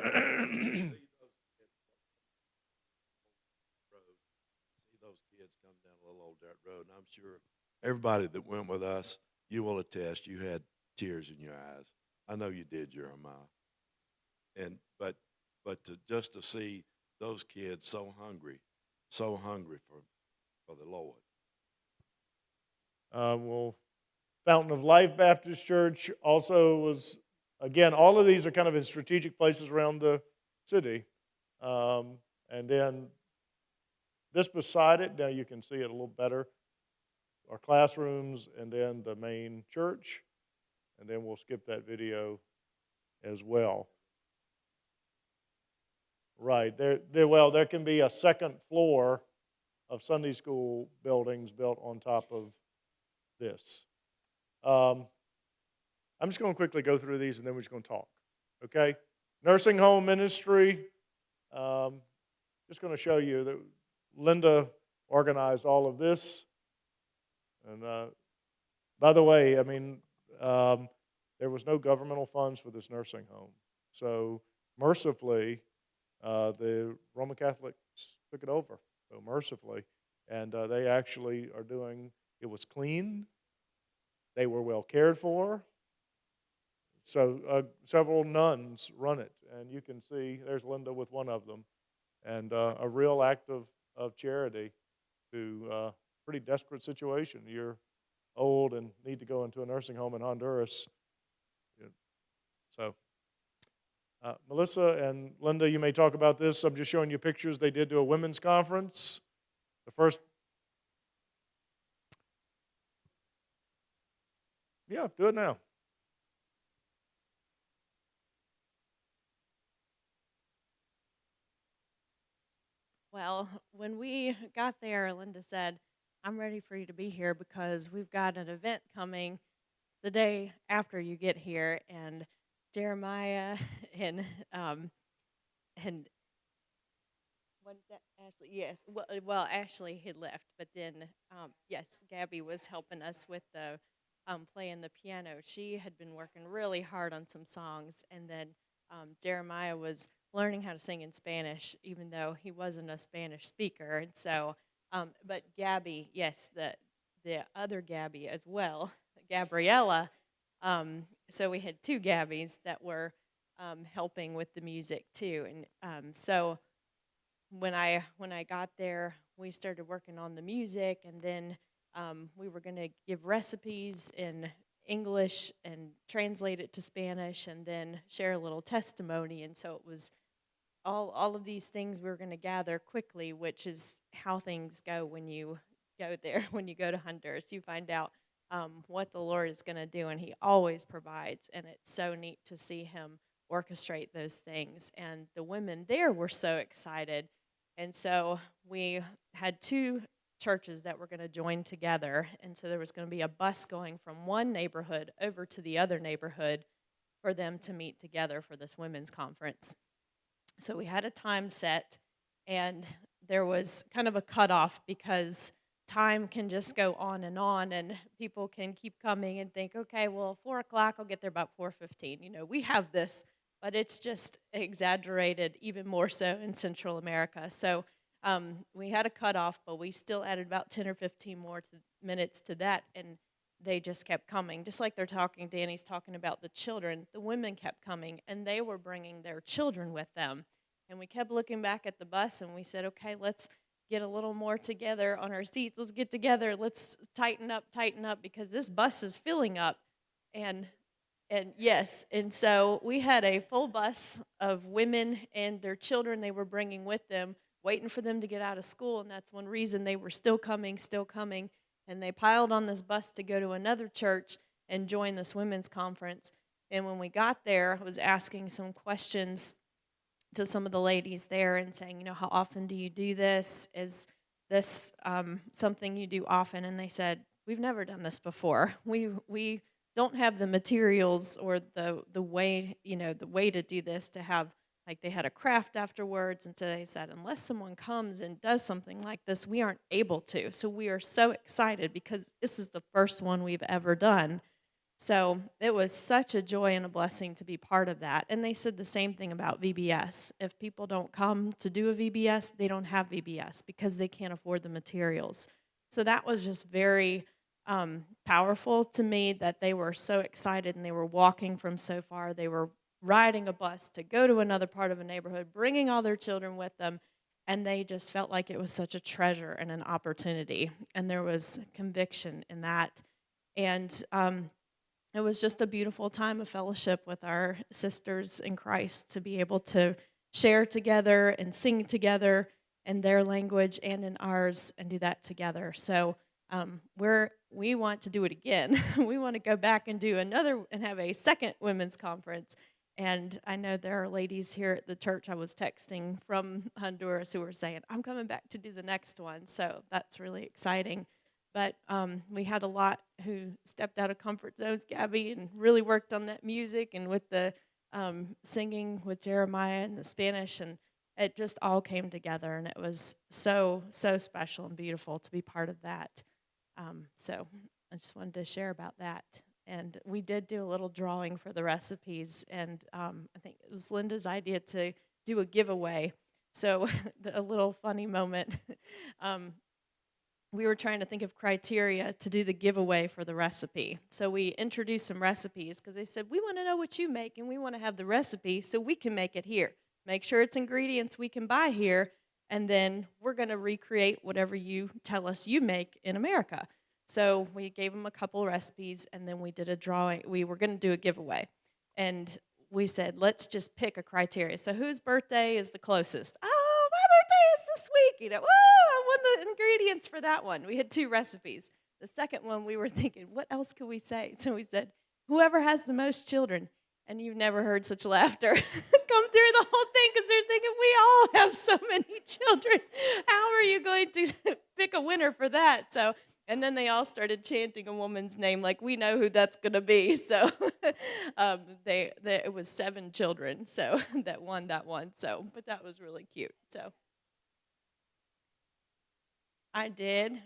S4: those kids come down a little old dirt road, and I'm sure everybody that went with us, you will attest, you had tears in your eyes. I know you did, Jeremiah. And but just to see those kids so hungry for the Lord.
S1: Well, Fountain of Life Baptist Church also was, again, all of these are kind of in strategic places around the city. And then this beside it, now you can see it a little better, our classrooms, and then the main church. And then we'll skip that video as well. Right, there can be a second floor of Sunday school buildings built on top of this. I'm just going to quickly go through these and then we're just going to talk, okay? Nursing home ministry, just going to show you that Linda organized all of this. And by the way, I mean, there was no governmental funds for this nursing home. So mercifully, the Roman Catholics took it over, so mercifully. And they actually are doing, it was clean. They were well cared for. So several nuns run it. And you can see, there's Linda with one of them. And a real act of charity to a pretty desperate situation. You're old and need to go into a nursing home in Honduras. So, Melissa and Linda, you may talk about this. I'm just showing you pictures. They did do a women's conference. The first, yeah, do it now.
S9: Well, when we got there, Linda said, I'm ready for you to be here because we've got an event coming the day after you get here. And Jeremiah and what is that, Ashley? Yes. Well, Ashley had left, but then, yes, Gabby was helping us with the playing the piano. She had been working really hard on some songs, and then Jeremiah was learning how to sing in Spanish, even though he wasn't a Spanish speaker. And so, but Gabby, yes, the other Gabby as well, Gabriella. So we had two Gabbies that were helping with the music too. And so when I got there, we started working on the music, and then we were going to give recipes in English and translate it to Spanish, and then share a little testimony. And so it was all of these things we were going to gather quickly, which is how things go when you go there. When you go to Honduras, you find out what the Lord is going to do, and He always provides. And it's so neat to see Him orchestrate those things. And the women there were so excited. And so we had two churches that were going to join together. And so there was going to be a bus going from one neighborhood over to the other neighborhood for them to meet together for this women's conference. So we had a time set, and there was kind of a cutoff because time can just go on, and people can keep coming and think, okay, well, 4 o'clock, I'll get there about 4:15. You know, we have this, but it's just exaggerated even more so in Central America. So we had a cutoff, but we still added about 10 or 15 more minutes to that, and they just kept coming. Just like Danny's talking about the children, the women kept coming, and they were bringing their children with them. And we kept looking back at the bus, and we said, okay, let's get a little more together on our seats. Let's get together. Let's tighten up, because this bus is filling up. And yes, and so we had a full bus of women and their children they were bringing with them, waiting for them to get out of school, and that's one reason they were still coming, and they piled on this bus to go to another church and join this women's conference. And when we got there, I was asking some questions to some of the ladies there and saying, how often do you do this? Is this something you do often? And they said, we've never done this before. We don't have the materials or the way to do this, to have, like, they had a craft afterwards, and so they said, unless someone comes and does something like this, we aren't able to. So we are so excited because this is the first one we've ever done. So it was such a joy and a blessing to be part of that. And they said the same thing about VBS. If people don't come to do a VBS, they don't have VBS because they can't afford the materials. So that was just very powerful to me, that they were so excited and they were walking from so far. They were riding a bus to go to another part of a neighborhood, bringing all their children with them, and they just felt like it was such a treasure and an opportunity. And there was conviction in that. And it was just a beautiful time of fellowship with our sisters in Christ, to be able to share together and sing together in their language and in ours and do that together. So we want to do it again. We want to go back and do another and have a second women's conference. And I know there are ladies here at the church I was texting from Honduras who were saying, I'm coming back to do the next one. So that's really exciting. But we had a lot who stepped out of comfort zones, Gabby, and really worked on that music and with the singing with Jeremiah and the Spanish, and it just all came together, and it was so, so special and beautiful to be part of that. So I just wanted to share about that. And we did do a little drawing for the recipes, and I think it was Linda's idea to do a giveaway. So a little funny moment. We were trying to think of criteria to do the giveaway for the recipe. So we introduced some recipes because they said, we want to know what you make, and we want to have the recipe so we can make it here. Make sure it's ingredients we can buy here, and then we're going to recreate whatever you tell us you make in America. So we gave them a couple recipes, and then we did a drawing. We were going to do a giveaway. And we said, let's just pick a criteria. So whose birthday is the closest? Oh, my birthday is this week. I won the ingredients for that one. We had 2 recipes. The second one, we were thinking, what else could we say? So we said, whoever has the most children. And you've never heard such laughter come through the whole thing, because they're thinking, we all have so many children. How are you going to pick a winner for that? So, and then they all started chanting a woman's name, like, we know who that's going to be. So it was 7 children so that won that one. So, but that was really cute. So I did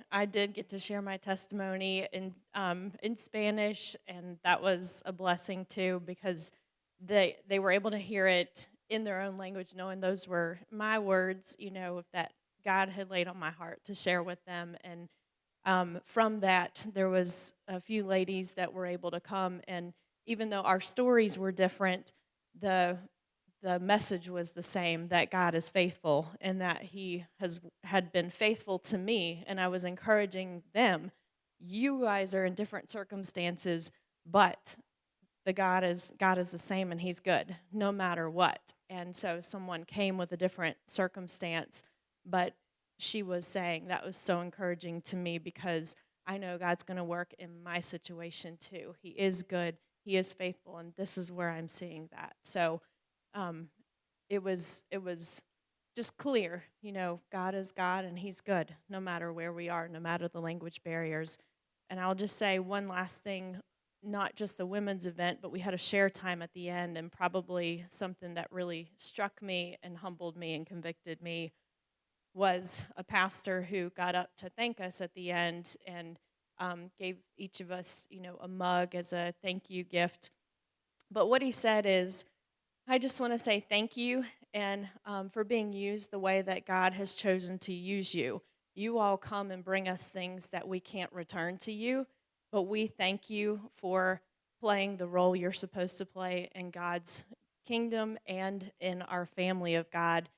S9: get to share my testimony in Spanish, and that was a blessing too, because they were able to hear it in their own language, knowing those were my words, that God had laid on my heart to share with them. And from that, there was a few ladies that were able to come, and even though our stories were different, the message was the same, that God is faithful and that He had been faithful to me. And I was encouraging them, you guys are in different circumstances, but God is the same, and He's good no matter what. And so someone came with a different circumstance, but she was saying that was so encouraging to me, because I know God's going to work in my situation too. He is good, He is faithful, and this is where I'm seeing that. So it was just clear, God is God, and He's good no matter where we are, no matter the language barriers. And I'll just say one last thing, not just the women's event, but we had a share time at the end, and probably something that really struck me and humbled me and convicted me was a pastor who got up to thank us at the end and gave each of us, a mug as a thank you gift. But what he said is, I just want to say thank you and for being used the way that God has chosen to use you. You all come and bring us things that we can't return to you, but we thank you for playing the role you're supposed to play in God's kingdom and in our family of God.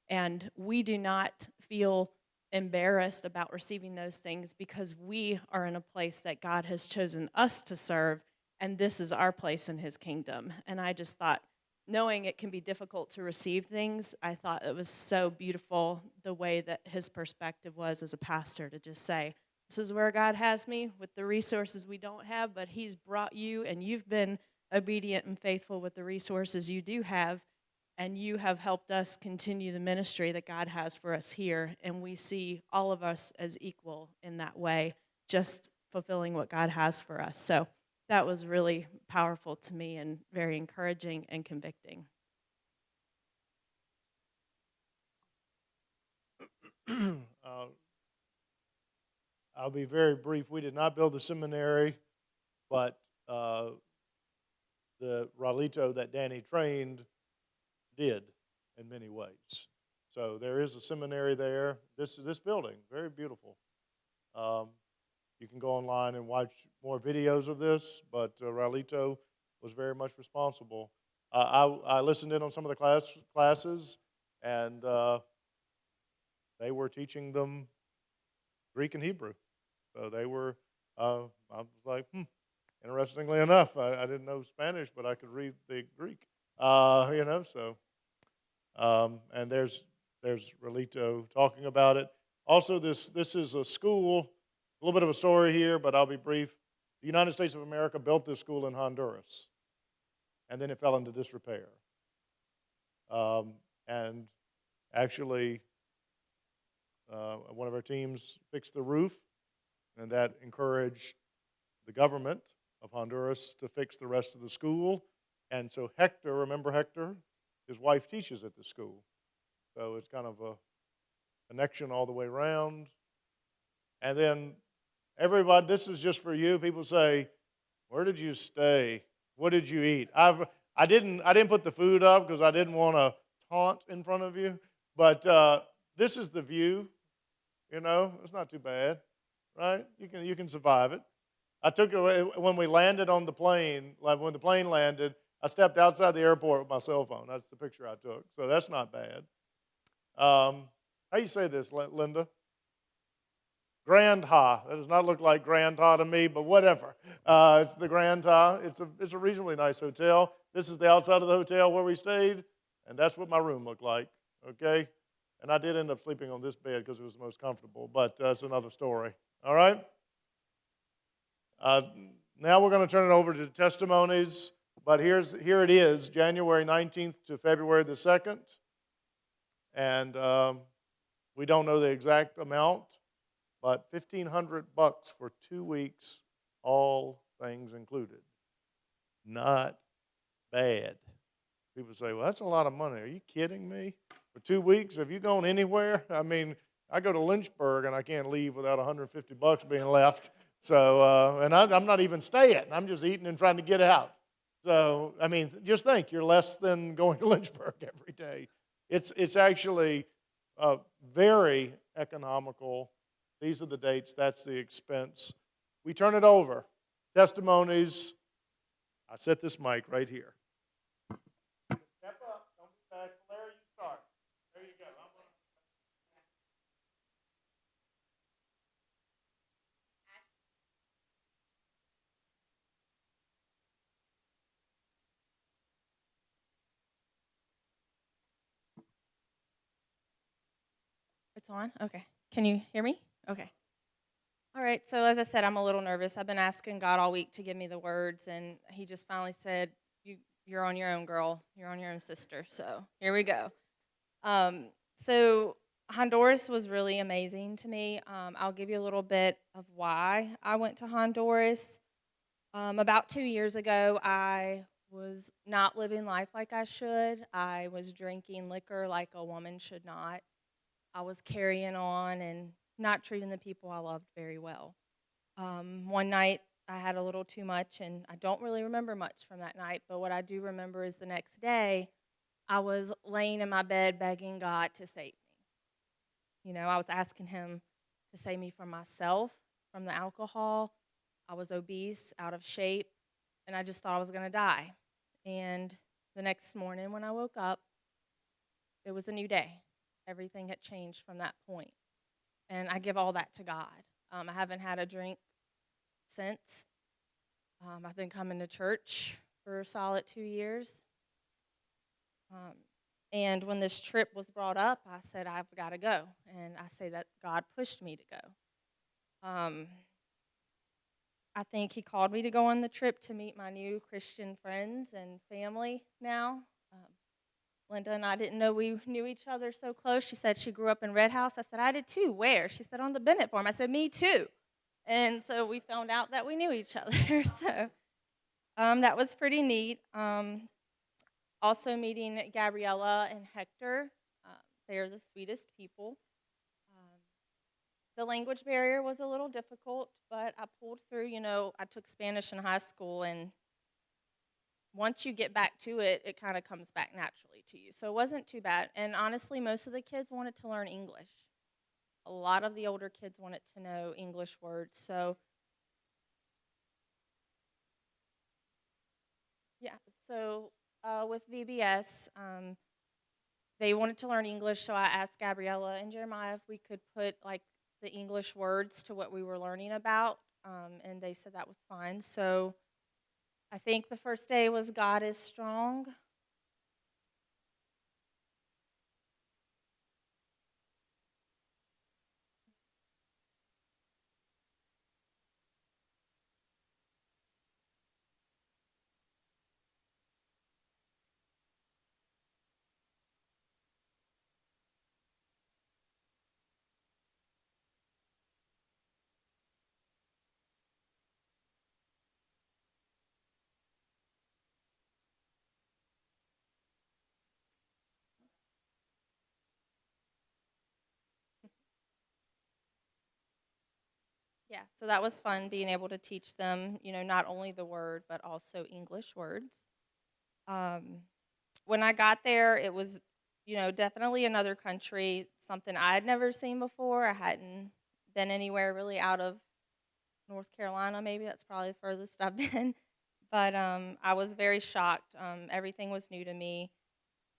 S9: And we do not feel embarrassed about receiving those things because we are in a place that God has chosen us to serve, and this is our place in his kingdom. And I just thought, knowing it can be difficult to receive things, I thought it was so beautiful the way that his perspective was as a pastor to just say, this is where God has me with the resources we don't have, but he's brought you and you've been obedient and faithful with the resources you do have, and you have helped us continue the ministry that God has for us here, and we see all of us as equal in that way, just fulfilling what God has for us. So that was really powerful to me and very encouraging and convicting.
S1: I'll be very brief. We did not build the seminary, but the Ralito that Danny trained did in many ways. So there is a seminary there. This building, very beautiful. You can go online and watch more videos of this, but Ralito was very much responsible. I listened in on some of the classes, and they were teaching them Greek and Hebrew. So they were, I was like, interestingly enough, I didn't know Spanish, but I could read the Greek, so. And there's Relito talking about it. Also, this is a school, a little bit of a story here, but I'll be brief. The United States of America built this school in Honduras, and then it fell into disrepair. And actually, one of our teams fixed the roof, and that encouraged the government of Honduras to fix the rest of the school. And so Hector, remember Hector? His wife teaches at the school. So it's kind of a connection all the way around. And then everybody, this is just for you. People say, where did you stay? What did you eat? I didn't put the food up because I didn't want to taunt in front of you. But this is the view. It's not too bad, right? You can survive it. I took it when we landed on the plane. Like when the plane landed, I stepped outside the airport with my cell phone. That's the picture I took. So that's not bad. How you say this, Linda? Grand Ha. That does not look like Grand Ha to me, but whatever. It's the Grand Ha. It's a reasonably nice hotel. This is the outside of the hotel where we stayed, and that's what my room looked like. Okay, and I did end up sleeping on this bed because it was the most comfortable, but that's another story. All right. Now we're going to turn it over to testimonies. But here it is, January 19th to February the 2nd. And we don't know the exact amount, but $1,500 for 2 weeks, all things included. Not bad. People say, well, that's a lot of money. Are you kidding me? For 2 weeks, have you gone anywhere? I mean, I go to Lynchburg and I can't leave without $150 being left. So, and I'm not even staying. I'm just eating and trying to get out. So, I mean, just think, you're less than going to Lynchburg every day. It's actually very economical. These are the dates. That's the expense. We turn it over. Testimonies. I set this mic right here. Step up. Don't be bashful. Larry, you start. There you go.
S9: It's on? Okay. Can you hear me? Okay. All right. So as I said, I'm a little nervous. I've been asking God all week to give me the words, and he just finally said, you're on your own, girl. You're on your own, sister. So here we go. So Honduras was really amazing to me. I'll give you a little bit of why I went to Honduras. About 2 years ago, I was not living life like I should. I was drinking liquor like a woman should not. I was carrying on and not treating the people I loved very well. One night, I had a little too much, and I don't really remember much from that night, but what I do remember is the next day, I was laying in my bed begging God to save me. I was asking him to save me from myself, from the alcohol, I was obese, out of shape, and I just thought I was going to die. And the next morning when I woke up, it was a new day. Everything had changed from that point. And I give all that to God. I haven't had a drink since. I've been coming to church for a solid 2 years. Um, and when this trip was brought up, I said, I've got to go. And I say that God pushed me to go. I think He called me to go on the trip to meet my new Christian friends and family now. Linda and I didn't know we knew each other so close. She said she grew up in Red House. I said, I did too. Where? She said, on the Bennett farm. I said, me too. And so we found out that we knew each other. So that was pretty neat. Also meeting Gabriella and Hector. They are the sweetest people. The language barrier was a little difficult, but I pulled through. I took Spanish in high school, and once you get back to it, it kind of comes back naturally to you. So it wasn't too bad. And honestly, most of the kids wanted to learn English. A lot of the older kids wanted to know English words. So, yeah. So with VBS, they wanted to learn English, so I asked Gabriella and Jeremiah if we could put like the English words to what we were learning about, and they said that was fine. So I think the first day was God is strong. Yeah, so that was fun being able to teach them, not only the word, but also English words. Um, when I got there, it was, definitely another country, something I had never seen before. I hadn't been anywhere really out of North Carolina, maybe. That's probably the furthest I've been. But I was very shocked. Everything was new to me.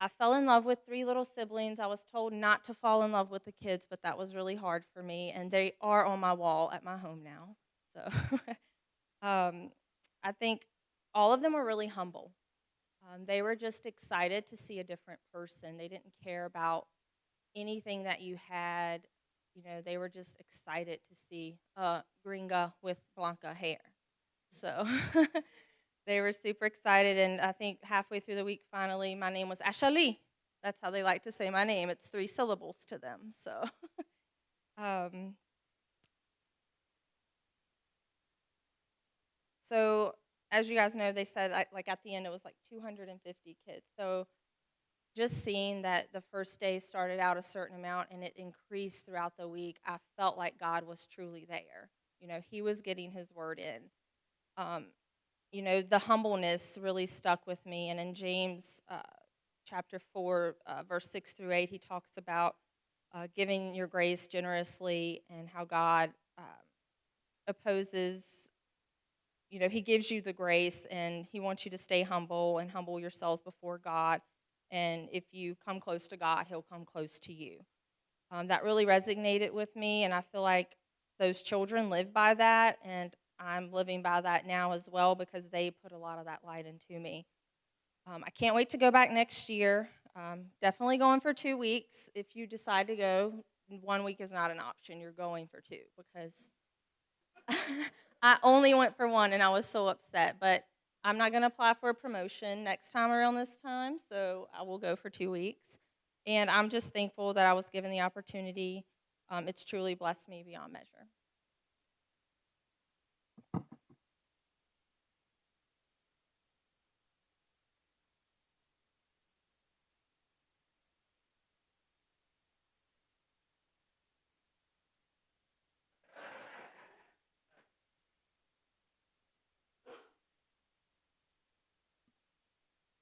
S9: I fell in love with 3 little siblings. I was told not to fall in love with the kids, but that was really hard for me. And they are on my wall at my home now. So I think all of them were really humble. They were just excited to see a different person. They didn't care about anything that you had. They were just excited to see a gringa with blanca hair. So they were super excited, and I think halfway through the week, finally, my name was Ashali. That's how they like to say my name. It's 3 syllables to them. So, um, so as you guys know, they said like at the end it was like 250 kids. So just seeing that the first day started out a certain amount and it increased throughout the week, I felt like God was truly there. He was getting His word in. The humbleness really stuck with me. And in James chapter 4, verse 6 through 8, he talks about giving your grace generously and how God opposes, He gives you the grace and He wants you to stay humble and humble yourselves before God. And if you come close to God, He'll come close to you. That really resonated with me, and I feel like those children live by that, and I'm living by that now as well because they put a lot of that light into me. I can't wait to go back next year. Definitely going for 2 weeks. If you decide to go, 1 week is not an option. You're going for 2 because I only went for 1 and I was so upset. But I'm not going to apply for a promotion next time around this time, so I will go for 2 weeks. And I'm just thankful that I was given the opportunity. It's truly blessed me beyond measure.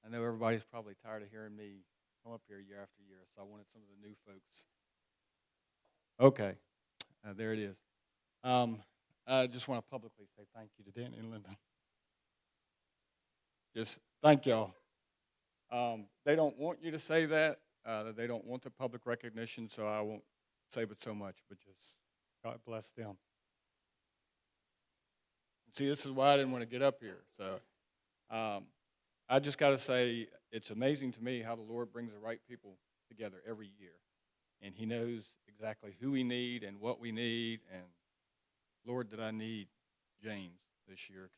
S10: I know everybody's probably tired of hearing me come up here year after year, so I wanted some of the new folks. Okay, there it is. I just want to publicly say thank you to Danny and Linda. Just thank y'all. They don't want you to say that. They don't want the public recognition, so I won't say but so much, but just God bless them. See, this is why I didn't want to get up here. So I just got to say, it's amazing to me how the Lord brings the right people together every year. And he knows exactly who we need and what we need. And Lord, did I need James this year?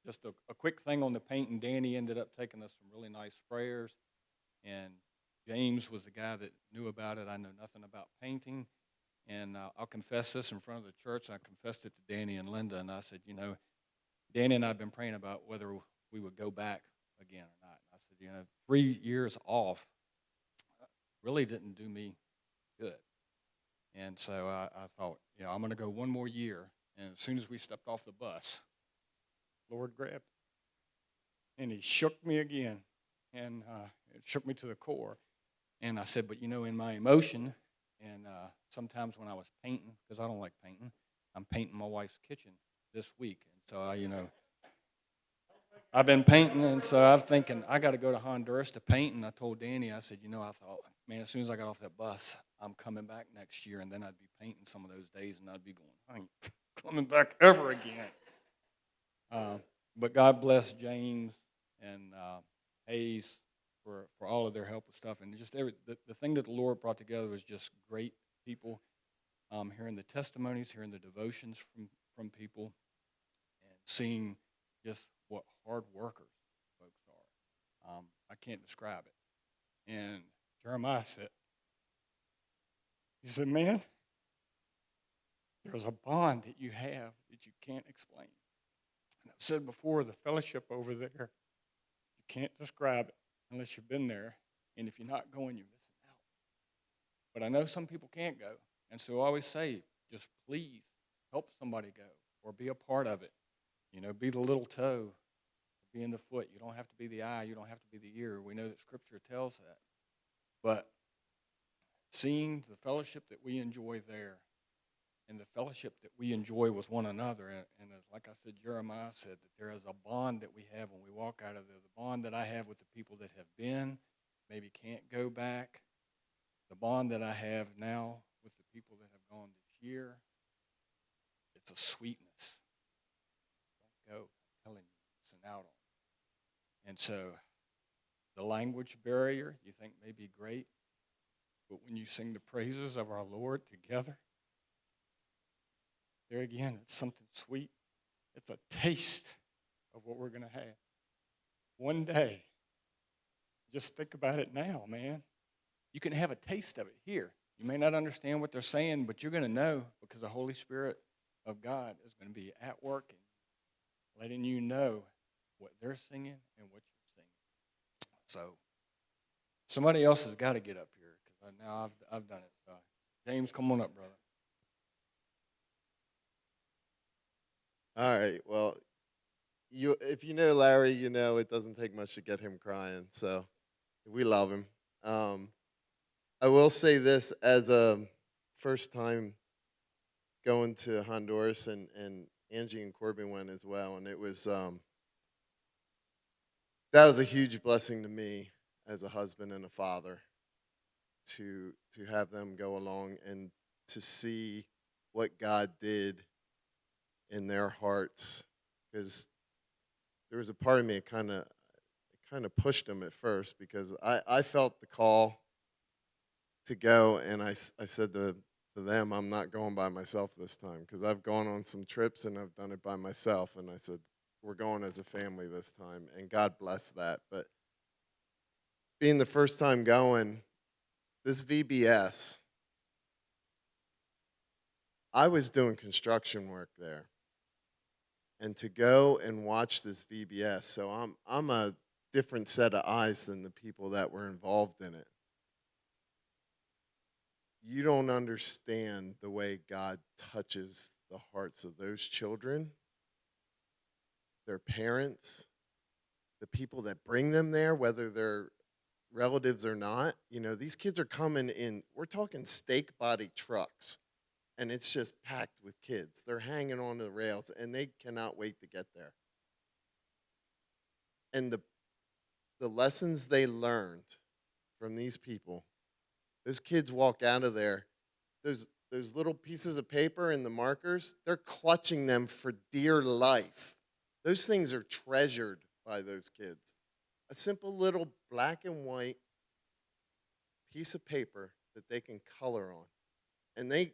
S10: Just a quick thing on the paint, and Danny ended up taking us some really nice sprayers. And James was the guy that knew about it. I know nothing about painting. And I'll confess this in front of the church. I confessed it to Danny and Linda, and I said, Danny and I have been praying about whether we would go back again or not. And I said, 3 years off really didn't do me good. And so I thought, I'm going to go one more year. And as soon as we stepped off the bus, Lord grabbed me, and he shook me again, and it shook me to the core. And I said, but in my emotion, and sometimes when I was painting, because I don't like painting, I'm painting my wife's kitchen this week. And so I've been painting, and so I'm thinking I got to go to Honduras to paint. And I told Danny, I said, I thought, man, as soon as I got off that bus, I'm coming back next year, and then I'd be painting some of those days, and I'd be going, I ain't coming back ever again. But God bless James and Hayes for all of their help with stuff. And just the thing that the Lord brought together was just great people. Hearing the testimonies, hearing the devotions from people, and seeing just what hard workers folks are. I can't describe it. And Jeremiah said, he said, man, there's a bond that you have that you can't explain. And I said before, the fellowship over there, you can't describe it unless you've been there. And if you're not going, you're missing out. But I know some people can't go. And so I always say, just please help somebody go or be a part of it. Be the little toe, be in the foot. You don't have to be the eye. You don't have to be the ear. We know that Scripture tells that. But seeing the fellowship that we enjoy there and the fellowship that we enjoy with one another, and as like I said, Jeremiah said, that there is a bond that we have when we walk out of there, the bond that I have with the people that have been, maybe can't go back, the bond that I have now with the people that have gone this year, it's a sweetness. Don't go, I'm telling you, missing out on. And so the language barrier you think may be great, but when you sing the praises of our Lord together, there again, it's something sweet. It's a taste of what we're going to have. One day, just think about it now, man. You can have a taste of it here. You may not understand what they're saying, but you're going to know because the Holy Spirit of God is going to be at work and letting you know what they're singing and what you're singing. So somebody else has got to get up here because now I've done it. So James, come on up, brother.
S11: All right. Well, if you know Larry, you know it doesn't take much to get him crying. So we love him. I will say this as a first time going to Honduras, and Angie and Corbin went as well, and it was that was a huge blessing to me as a husband and a father to have them go along and to see what God did in their hearts, because there was a part of me that kind of pushed them at first, because I felt the call to go, and I said to them, I'm not going by myself this time, because I've gone on some trips and I've done it by myself, and I said, we're going as a family this time, and God bless that. But being the first time going, this VBS, I was doing construction work there. And to go and watch this VBS, so I'm a different set of eyes than the people that were involved in it. You don't understand the way God touches the hearts of those children, their parents, the people that bring them there, whether they're relatives or not. These kids are coming in, we're talking steak body trucks and it's just packed with kids. They're hanging on the rails, and they cannot wait to get there. And the lessons they learned from these people, those kids walk out of there, those little pieces of paper and the markers, they're clutching them for dear life. Those things are treasured by those kids. A simple little black and white piece of paper that they can color on. And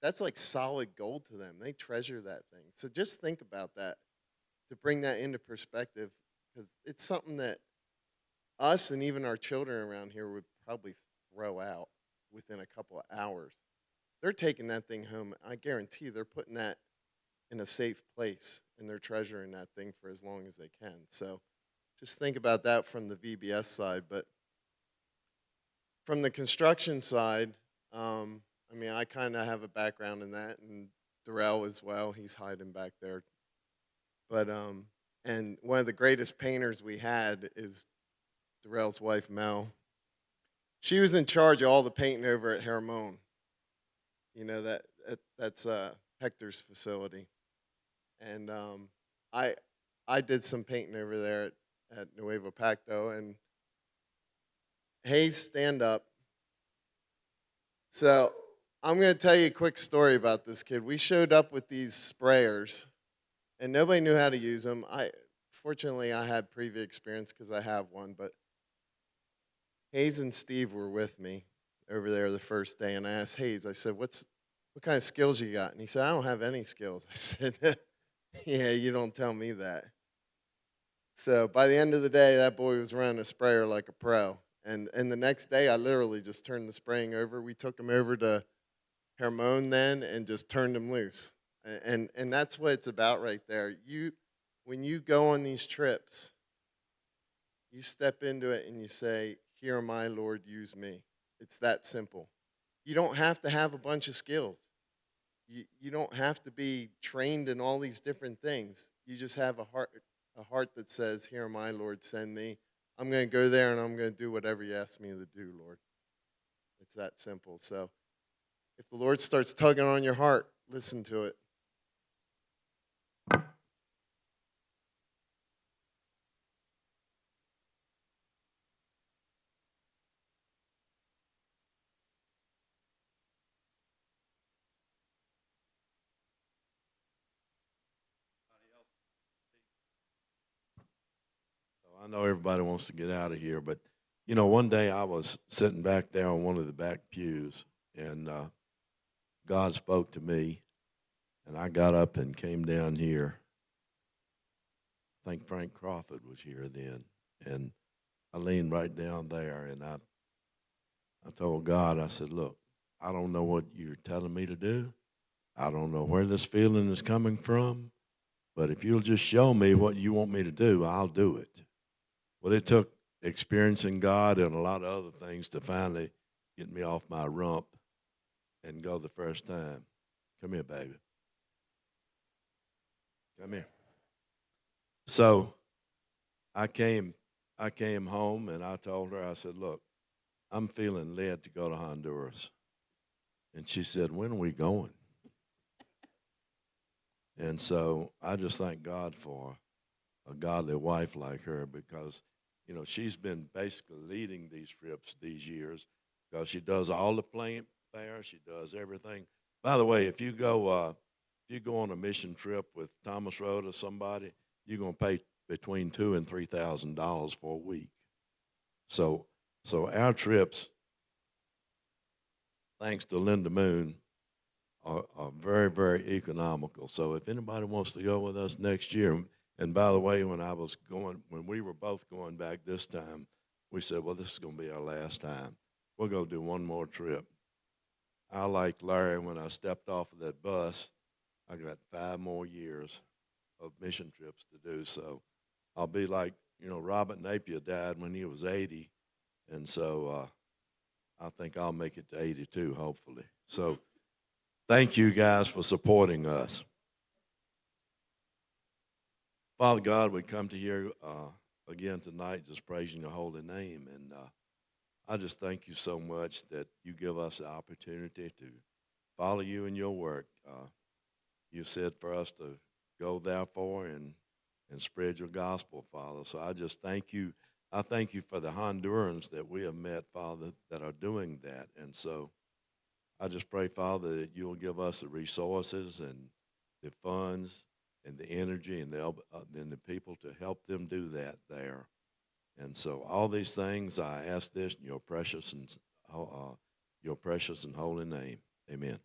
S11: that's like solid gold to them. They treasure that thing. So just think about that to bring that into perspective, because it's something that us and even our children around here would probably throw out within a couple of hours. They're taking that thing home. I guarantee you they're putting that in a safe place, and they're treasuring that thing for as long as they can. So just think about that from the VBS side. But from the construction side, I mean, I kind of have a background in that, and Darrell as well. He's hiding back there. But and one of the greatest painters we had is Darrell's wife, Mel. She was in charge of all the painting over at Hermon. You know, that's Hector's facility. And I did some painting over there at Nuevo Pacto. And Hayes, stand up. So I'm going to tell you a quick story about this kid. We showed up with these sprayers, and nobody knew how to use them. Fortunately, I had previous experience because I have one, but Hayes and Steve were with me over there the first day, and I asked Hayes, I said, what kind of skills you got? And he said, I don't have any skills. I said, yeah, you don't tell me that. So by the end of the day, that boy was running a sprayer like a pro. And the next day, I literally just turned the spraying over. We took him over to Hermon then and just turned him loose. And that's what it's about right there. When you go on these trips, you step into it and you say, here am I, Lord, use me. It's that simple. You don't have to have a bunch of skills. You don't have to be trained in all these different things. You just have a heart that says, here am I, Lord, send me. I'm going to go there and I'm going to do whatever you ask me to do, Lord. It's that simple. So if the Lord starts tugging on your heart, listen to it.
S4: I know everybody wants to get out of here, but you know, one day I was sitting back there on one of the back pews, and God spoke to me, and I got up and came down here. I think Frank Crawford was here then, and I leaned right down there, and I told God, I said, look, I don't know what you're telling me to do. I don't know where this feeling is coming from, but if you'll just show me what you want me to do, I'll do it. Well, it took experiencing God and a lot of other things to finally get me off my rump and go the first time. Come here, baby. Come here. So I came home and I told her, I said, look, I'm feeling led to go to Honduras. And she said, when are we going? And so I just thank God for a godly wife like her, because, you know, she's been basically leading these trips these years, because she does all the plane fare, she does everything. By the way, if you go on a mission trip with Thomas Road or somebody, you're gonna pay between $2,000 and $3,000 for a week. So our trips, thanks to Linda Moon, are very, very economical. So if anybody wants to go with us next year. And by the way, when we were both going back this time, we said, well, this is going to be our last time. We're going to do one more trip. I, like Larry, when I stepped off of that bus, I got 5 more years of mission trips to do. So I'll be like, you know, Robert Napier died when he was 80. And so I think I'll make it to 82, hopefully. So thank you guys for supporting us. Father God, we come to you again tonight just praising your holy name. And I just thank you so much that you give us the opportunity to follow you in your work. You said for us to go therefore and spread your gospel, Father. So I just thank you. I thank you for the Hondurans that we have met, Father, that are doing that. And so I just pray, Father, that you'll give us the resources and the funds and the energy and the people to help them do that there. And so all these things, I ask this in your precious and holy name. Amen.